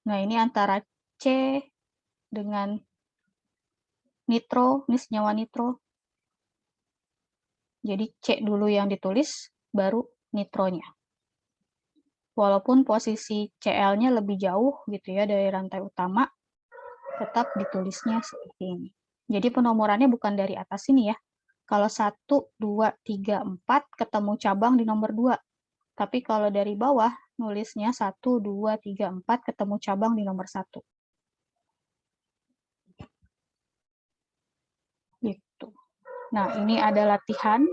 Speaker 1: Nah, ini antara C dengan nitro, ini senyawa nitro. Jadi C dulu yang ditulis, baru nitronya. Walaupun posisi Cl-nya lebih jauh gitu ya dari rantai utama, tetap ditulisnya seperti ini. Jadi penomorannya bukan dari atas ini ya. Kalau 1, 2, 3, 4 ketemu cabang di nomor 2. Tapi kalau dari bawah nulisnya 1, 2, 3, 4 ketemu cabang di nomor 1. Gitu. Nah, ini ada latihan.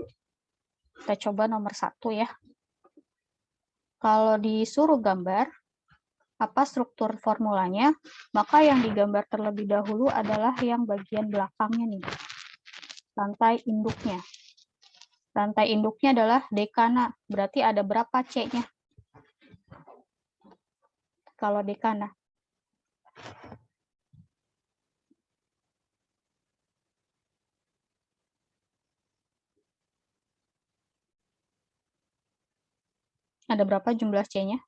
Speaker 1: Kita coba nomor 1 ya. Kalau disuruh gambar, apa struktur formulanya, maka yang digambar terlebih dahulu adalah yang bagian belakangnya nih, rantai induknya. Rantai induknya adalah dekana, berarti ada berapa C-nya? Kalau dekana. Ada berapa jumlah C-nya?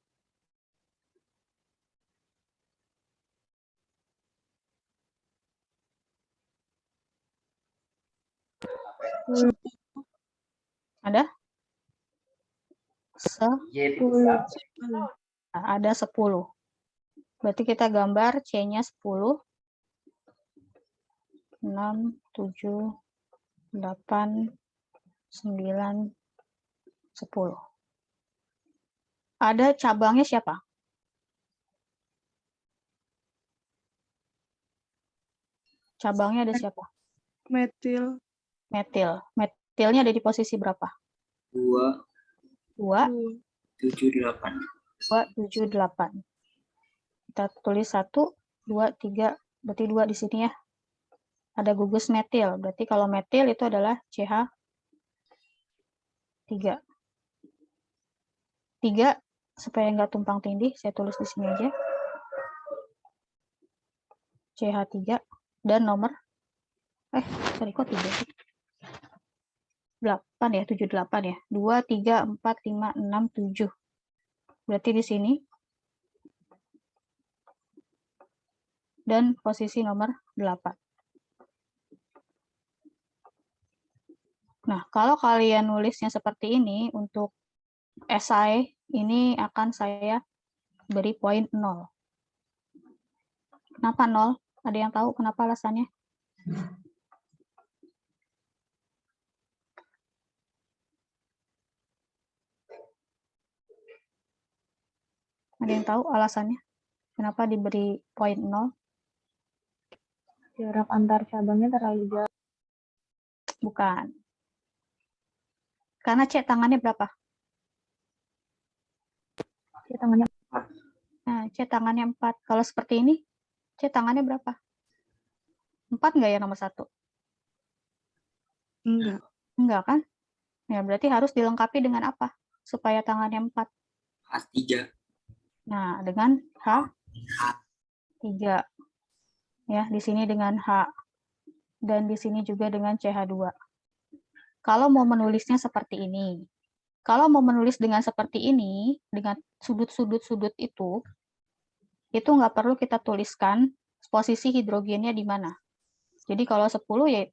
Speaker 1: Ada? 10. Nah, ada 10. Berarti kita gambar C-nya 10. 6, 7, 8, 9, 10. Ada cabangnya siapa? Cabangnya ada siapa?
Speaker 4: Metil.
Speaker 1: Metil. Metilnya ada di posisi berapa?
Speaker 5: 2.
Speaker 1: 2,
Speaker 5: 78.
Speaker 1: 2, 7, 8. Kita tulis 1, 2, 3, berarti 2 di sini ya. Ada gugus metil, berarti kalau metil itu adalah CH3. 3, supaya nggak tumpang tindih, saya tulis di sini aja. CH3, dan nomor, sorry kok 3 sih? 8 ya, 78 ya. 2, 3, 4, 5, 6, 7. Berarti di sini. Dan posisi nomor 8. Nah, kalau kalian nulisnya seperti ini, untuk esai ini akan saya beri poin 0. Kenapa 0? Ada yang tahu kenapa alasannya? Ada yang tahu alasannya? Kenapa diberi poin 0?
Speaker 3: Jarak antar cabangnya terlalu jauh.
Speaker 1: Bukan. Karena C tangannya berapa?
Speaker 3: C tangannya
Speaker 1: Nah, C tangannya 4. Kalau seperti ini, C tangannya berapa? 4 nggak ya nomor 1?
Speaker 4: Enggak.
Speaker 1: Enggak kan? Ya, berarti harus dilengkapi dengan apa? Supaya tangannya 4.
Speaker 5: H3.
Speaker 1: Nah, dengan H3. Ya, di sini dengan H. Dan di sini juga dengan CH2. Kalau mau menulisnya seperti ini. Kalau mau menulis dengan seperti ini, dengan sudut-sudut-sudut itu nggak perlu kita tuliskan posisi hidrogennya di mana. Jadi kalau 10 ya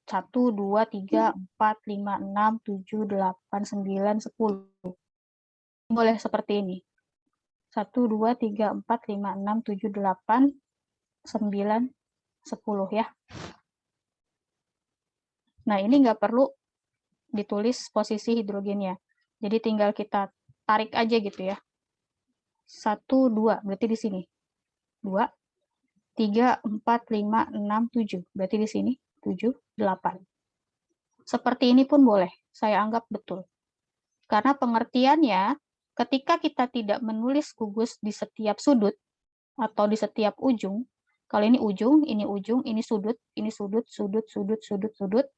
Speaker 1: 1, 2, 3, 4, 5, 6, 7, 8, 9, 10. Boleh seperti ini. 1, 2, 3, 4, 5, 6, 7, 8, 9, 10 ya. Nah, ini nggak perlu ditulis posisi hidrogennya. Jadi tinggal kita tarik aja gitu ya. 1, 2, berarti di sini. 2, 3, 4, 5, 6, 7. Berarti di sini 7, 8. Seperti ini pun boleh, saya anggap betul. Karena pengertiannya, ketika kita tidak menulis gugus di setiap sudut, atau di setiap ujung, kalau ini ujung, ini sudut, sudut, sudut, sudut, sudut,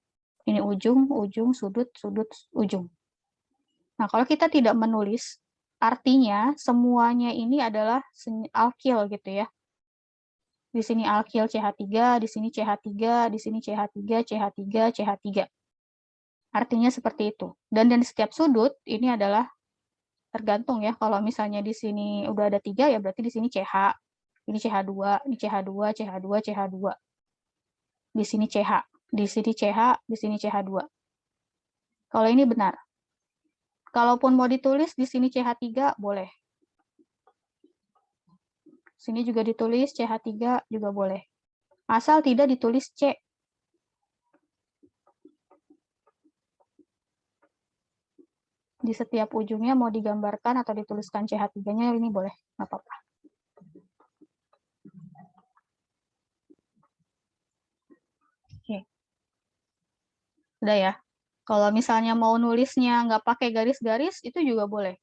Speaker 1: ini ujung, ujung, sudut, sudut, ujung. Nah, kalau kita tidak menulis, artinya semuanya ini adalah alkil gitu ya. Di sini alkil CH3, di sini CH3, di sini CH3, CH3, CH3. Artinya seperti itu. Dan di setiap sudut ini adalah tergantung ya. Kalau misalnya di sini udah ada 3 ya berarti di sini CH. Ini CH2, ini CH2, CH2, CH2. Di sini CH, di sini CH, di sini CH2. Kalau ini benar. Kalaupun mau ditulis di sini CH3 boleh. Sini juga ditulis CH3 juga boleh. Asal tidak ditulis C. Di setiap ujungnya mau digambarkan atau dituliskan CH3-nya ini boleh, nggak apa-apa. Oke. Udah ya. Kalau misalnya mau nulisnya nggak pakai garis-garis, itu juga boleh.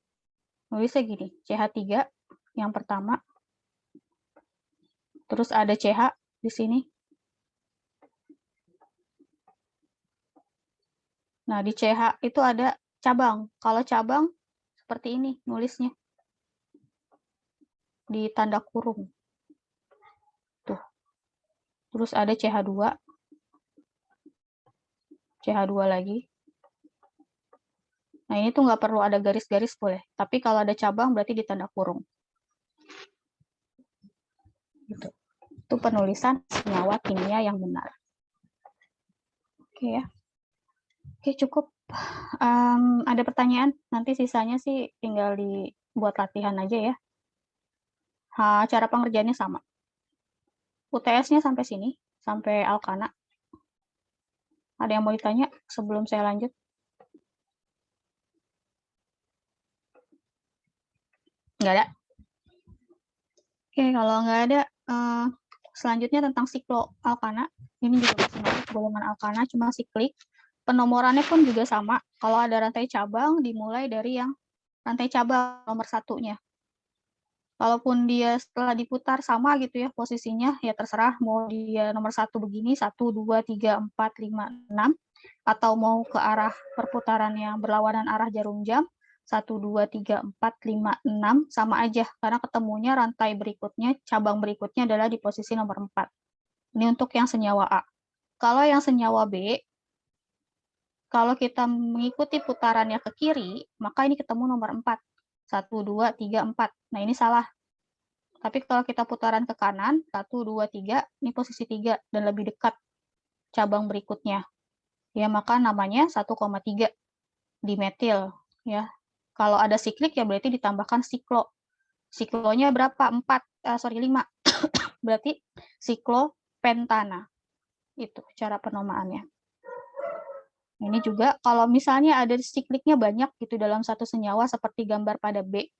Speaker 1: Nulisnya gini, CH3 yang pertama. Terus ada CH di sini. Nah, di CH itu ada cabang. Kalau cabang, seperti ini nulisnya. Di tanda kurung. Tuh. Terus ada CH2. CH2 lagi. Nah, ini tuh nggak perlu ada garis-garis boleh. Tapi kalau ada cabang berarti di tanda kurung. Gitu. Itu penulisan senyawa kimia yang benar. Oke ya. Oke, cukup. Ada pertanyaan? Nanti sisanya sih tinggal dibuat latihan aja ya. Cara pengerjaannya sama. UTS-nya sampai sini, sampai alkana. Ada yang mau ditanya sebelum saya lanjut? Nggak ada? Oke, kalau nggak ada, selanjutnya tentang siklo alkana. Ini juga masih masuk golongan alkana, cuma siklik. Penomorannya pun juga sama. Kalau ada rantai cabang, dimulai dari yang rantai cabang nomor satunya. Kalaupun dia setelah diputar sama gitu ya posisinya, ya terserah mau dia nomor 1 begini, 1, 2, 3, 4, 5, 6, atau mau ke arah perputaran yang berlawanan arah jarum jam, 1, 2, 3, 4, 5, 6, sama aja, karena ketemunya rantai berikutnya, cabang berikutnya adalah di posisi nomor 4. Ini untuk yang senyawa A. Kalau yang senyawa B, kalau kita mengikuti putarannya ke kiri, maka ini ketemu nomor 4. 1, 2, 3, 4. Nah, ini salah. Tapi kalau kita putaran ke kanan, 1, 2, 3, ini posisi 3 dan lebih dekat cabang berikutnya. Ya, maka namanya 1,3 dimetil. Ya. Kalau ada siklik, ya berarti ditambahkan siklo. Siklonya berapa? 5. Berarti siklopentana. Itu cara penamaannya. Ini juga kalau misalnya ada sikliknya banyak gitu dalam satu senyawa seperti gambar pada B.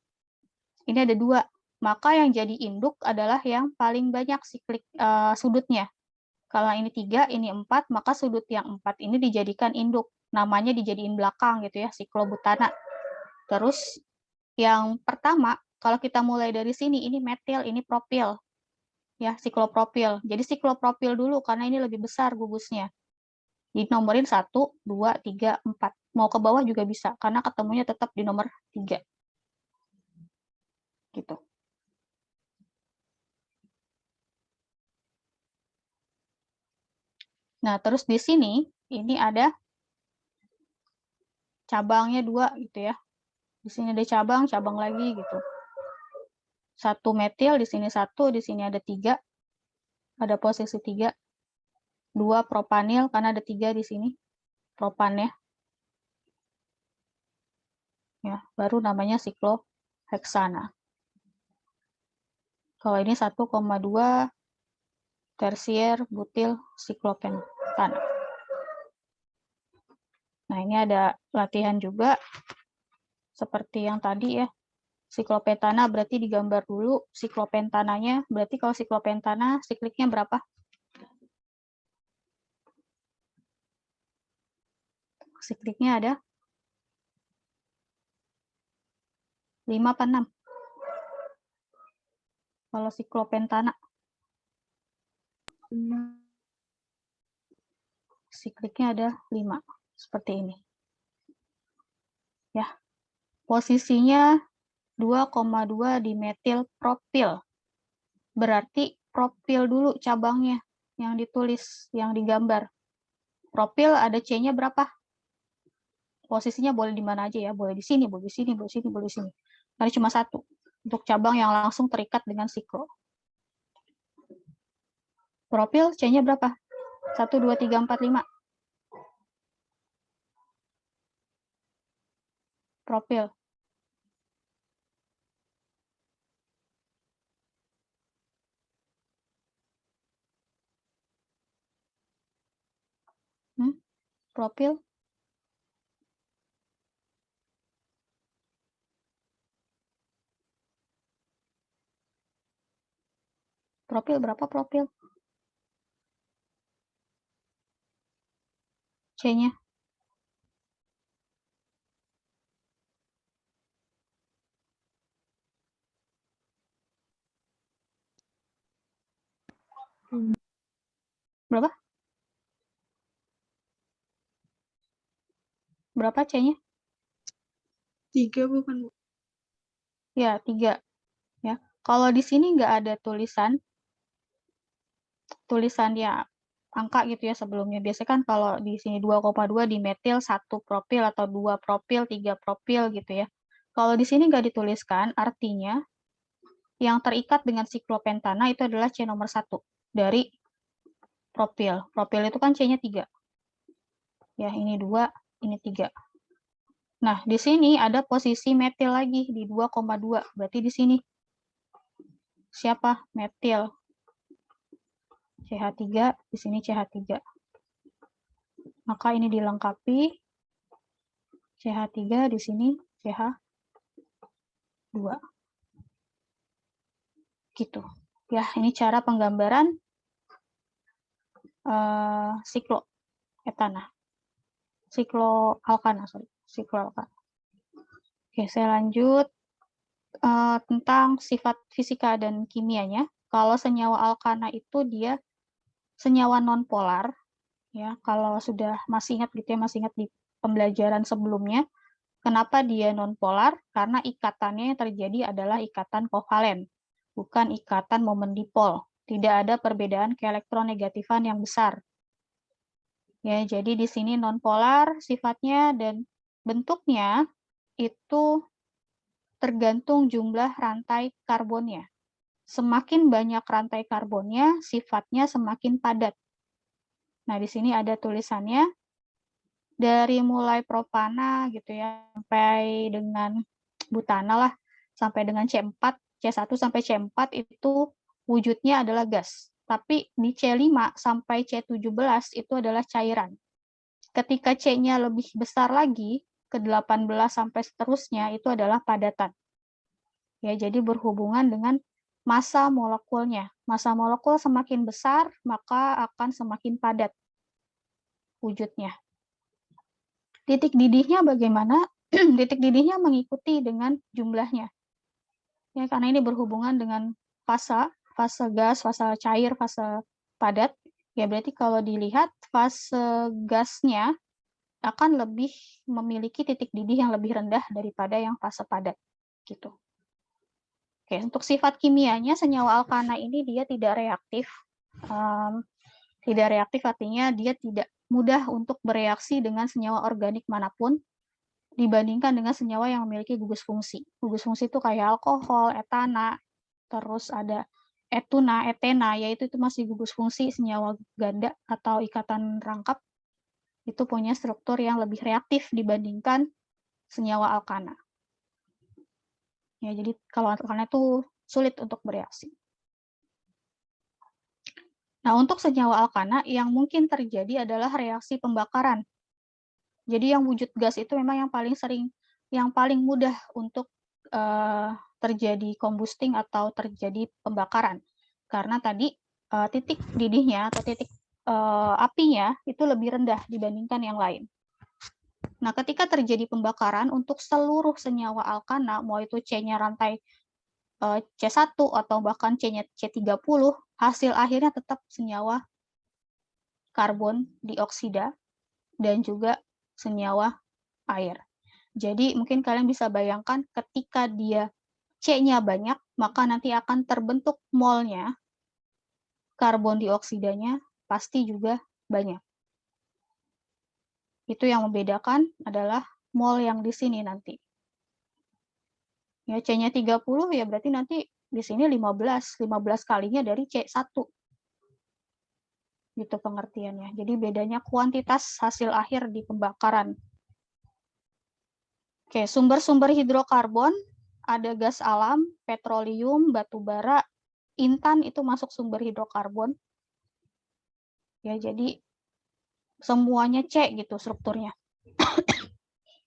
Speaker 1: Ini ada 2. Maka yang jadi induk adalah yang paling banyak siklik sudutnya. Kalau ini 3, ini 4, maka sudut yang 4 ini dijadikan induk. Namanya dijadiin belakang gitu ya, siklobutana. Terus yang pertama, kalau kita mulai dari sini, ini metil, ini propil. Ya, siklopropil. Jadi siklopropil dulu karena ini lebih besar gugusnya. Dinomorin 1, 2, 3, 4. Mau ke bawah juga bisa, karena ketemunya tetap di nomor 3. Gitu. Nah, terus di sini, ini ada cabangnya 2 gitu ya. Di sini ada cabang, cabang lagi gitu. 1 metil, di sini 1, di sini ada 3. Ada posisi 3. 2 propanil, karena ada 3 di sini. Propannya. Ya, baru namanya sikloheksana. Kalau ini 1,2 tersier butil siklopentana. Nah, ini ada latihan juga seperti yang tadi ya. Siklopentana berarti digambar dulu siklopentananya. Berarti kalau siklopentana sikliknya berapa? Sikliknya ada 5 apa 6? Kalau siklopentana. Sikliknya ada 5. Seperti ini. Ya. Posisinya 2,2 dimetil propil. Berarti propil dulu cabangnya yang ditulis, yang digambar. Propil ada C-nya berapa? Posisinya boleh di mana aja ya, boleh di sini, boleh di sini, boleh di sini, boleh di sini. Karena cuma 1 untuk cabang yang langsung terikat dengan siklo. Propil C-nya berapa? 1, 2, 3, 4, 5. Propil. Propil. Propil berapa propil? C-nya. Berapa? Berapa C-nya?
Speaker 4: 3 bukan, Bu?
Speaker 1: Ya, 3. Ya. Kalau di sini nggak ada tulisannya angka gitu ya sebelumnya. Biasanya kan kalau di sini 2,2 dimetil 1 propil atau 2 propil, 3 propil gitu ya. Kalau di sini nggak dituliskan, artinya yang terikat dengan siklopentana itu adalah C nomor 1 dari propil. Propil itu kan C-nya 3. Ya, ini 2, ini 3. Nah, di sini ada posisi metil lagi di 2,2. Berarti di sini siapa? Metil. CH3, di sini CH3. Maka ini dilengkapi. CH3, di sini CH2. Gitu. Ya, ini cara penggambaran sikloetana. sikloalkana, sikloalkana. Oke, saya lanjut tentang sifat fisika dan kimianya. Kalau senyawa alkana itu dia senyawa nonpolar, ya. Kalau sudah masih ingat gitu ya, masih ingat di pembelajaran sebelumnya, kenapa dia nonpolar? Karena ikatannya yang terjadi adalah ikatan kovalen, bukan ikatan momen dipol. Tidak ada perbedaan keelektronegatifan yang besar. Ya, jadi di sini nonpolar sifatnya dan bentuknya itu tergantung jumlah rantai karbonnya. Semakin banyak rantai karbonnya, sifatnya semakin padat. Nah, di sini ada tulisannya, dari mulai propana gitu ya, sampai dengan butana lah, sampai dengan C4, C1 sampai C4 itu wujudnya adalah gas. Tapi di C5 sampai C17 itu adalah cairan. Ketika C-nya lebih besar lagi, ke 18 sampai seterusnya, itu adalah padatan. Ya, jadi berhubungan dengan massa molekulnya. Massa molekul semakin besar, maka akan semakin padat wujudnya. Titik didihnya bagaimana? Titik didihnya mengikuti dengan jumlahnya. Ya, karena ini berhubungan dengan fase gas, fase cair, fase padat. Ya, berarti kalau dilihat fase gasnya akan lebih memiliki titik didih yang lebih rendah daripada yang fase padat. Gitu. Oke, untuk sifat kimianya, senyawa alkana ini dia tidak reaktif. Tidak reaktif artinya dia tidak mudah untuk bereaksi dengan senyawa organik manapun dibandingkan dengan senyawa yang memiliki gugus fungsi. Gugus fungsi itu kayak alkohol, etana, terus ada etuna, etena, yaitu itu masih gugus fungsi senyawa ganda atau ikatan rangkap. Itu punya struktur yang lebih reaktif dibandingkan senyawa alkana. Ya, jadi kalau alkana itu sulit untuk bereaksi. Nah, untuk senyawa alkana yang mungkin terjadi adalah reaksi pembakaran. Jadi yang wujud gas itu memang yang paling sering, yang paling mudah untuk terjadi combusting atau terjadi pembakaran. Karena tadi titik didihnya atau titik apinya itu lebih rendah dibandingkan yang lain. Nah, ketika terjadi pembakaran untuk seluruh senyawa alkana, mau itu C-nya rantai C1 atau bahkan C-nya C30, hasil akhirnya tetap senyawa karbon dioksida dan juga senyawa air. Jadi mungkin kalian bisa bayangkan ketika dia C-nya banyak, maka nanti akan terbentuk molnya, karbon dioksidanya pasti juga banyak. Itu yang membedakan adalah mol yang di sini nanti. Ya, C-nya 30 ya berarti nanti di sini 15 kalinya dari C1. Gitu pengertiannya. Jadi bedanya kuantitas hasil akhir di pembakaran. Oke, sumber-sumber hidrokarbon ada gas alam, petroleum, batu bara, intan itu masuk sumber hidrokarbon. Ya, jadi semuanya C gitu strukturnya.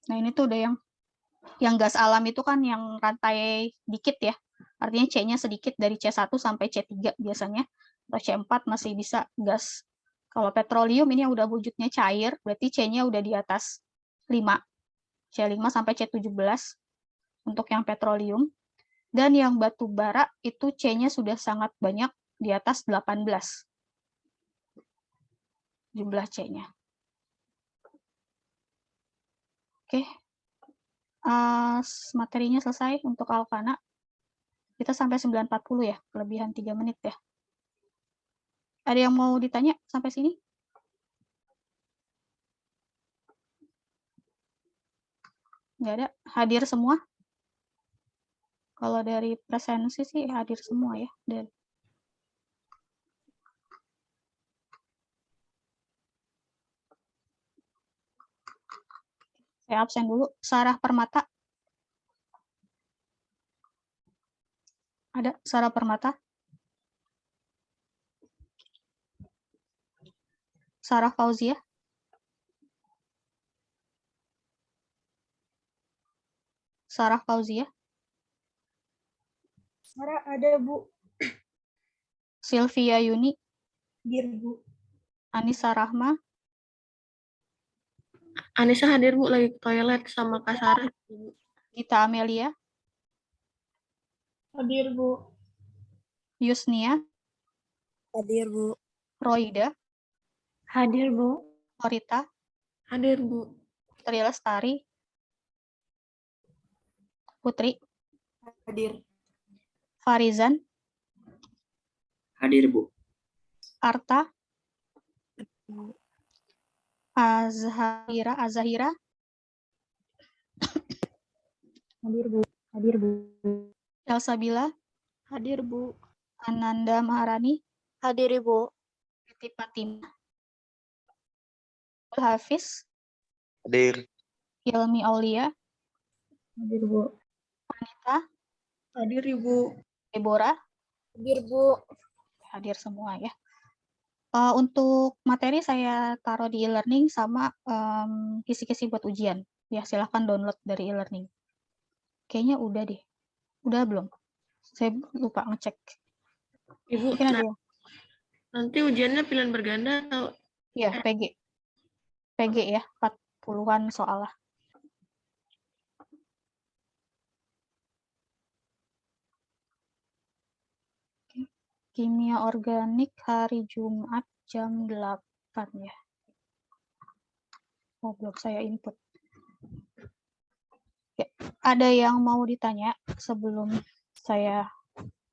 Speaker 1: Nah, ini tuh udah yang gas alam itu kan yang rantai dikit ya. Artinya C-nya sedikit dari C1 sampai C3 biasanya. Atau C4 masih bisa gas. Kalau petroleum ini yang udah wujudnya cair, berarti C-nya udah di atas 5. C5 sampai C17 untuk yang petroleum. Dan yang batu bara itu C-nya sudah sangat banyak di atas 18. Jumlah C-nya. Oke. Materinya selesai untuk alkana. Kita sampai 9.40 ya, kelebihan 3 menit ya. Ada yang mau ditanya sampai sini? Nggak ada? Hadir semua? Kalau dari presensi sih hadir semua ya. Saya absen dulu. Sarah Permata. Ada Sarah Permata? Sarah Fauzia? Sarah Fauzia?
Speaker 2: Sarah ada, Bu.
Speaker 1: Sylvia Yuni?
Speaker 2: Bir, Bu.
Speaker 1: Anissa Rahma?
Speaker 2: Anissa hadir, Bu, lagi ke toilet sama Kak Sarah. Bu.
Speaker 1: Gita Amelia,
Speaker 2: Hadir, Bu.
Speaker 1: Yusnia,
Speaker 6: Hadir, Bu.
Speaker 1: Roida,
Speaker 3: Hadir, Bu.
Speaker 1: Orita,
Speaker 2: Hadir, Bu.
Speaker 1: Tri Lestari, Putri,
Speaker 6: Hadir.
Speaker 1: Farizan,
Speaker 5: Hadir, Bu.
Speaker 1: Arta,
Speaker 6: Bu.
Speaker 1: Azahira,
Speaker 3: Hadir, Bu. Hadir, Bu.
Speaker 1: Elsa Bila,
Speaker 2: Hadir, Bu.
Speaker 1: Ananda Maharani,
Speaker 6: Hadir, Ibu.
Speaker 1: Siti Fatima, Hafiz,
Speaker 7: Hadir.
Speaker 1: Hilmi Aulia,
Speaker 3: Hadir, Bu.
Speaker 1: Anita,
Speaker 4: Hadir, Ibu.
Speaker 1: Deborah,
Speaker 6: Hadir, Bu.
Speaker 1: hadir semua ya. Untuk materi saya taruh di e-learning sama kisi-kisi buat ujian. Ya, silahkan download dari e-learning. Kayaknya udah deh. Udah belum? Saya lupa ngecek.
Speaker 2: Ibu,
Speaker 1: Mungkin ada.
Speaker 2: nanti ujiannya pilihan berganda atau
Speaker 1: Ya, PG. PG ya, 40-an soal lah. Kimia organik hari Jumat jam 8 ya. Oh, belum saya input. Ya, ada yang mau ditanya sebelum saya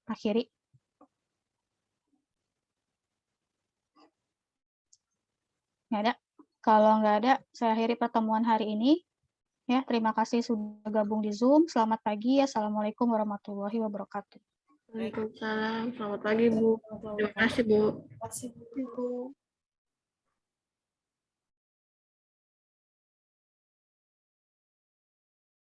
Speaker 1: akhiri? Nggak ada? Kalau nggak ada, saya akhiri pertemuan hari ini. Ya, terima kasih sudah gabung di Zoom. Selamat pagi. Assalamualaikum warahmatullahi wabarakatuh.
Speaker 2: Waalaikumsalam. Selamat pagi, Bu. Terima kasih, Bu.
Speaker 6: Terima kasih, Bu.
Speaker 4: Ibu.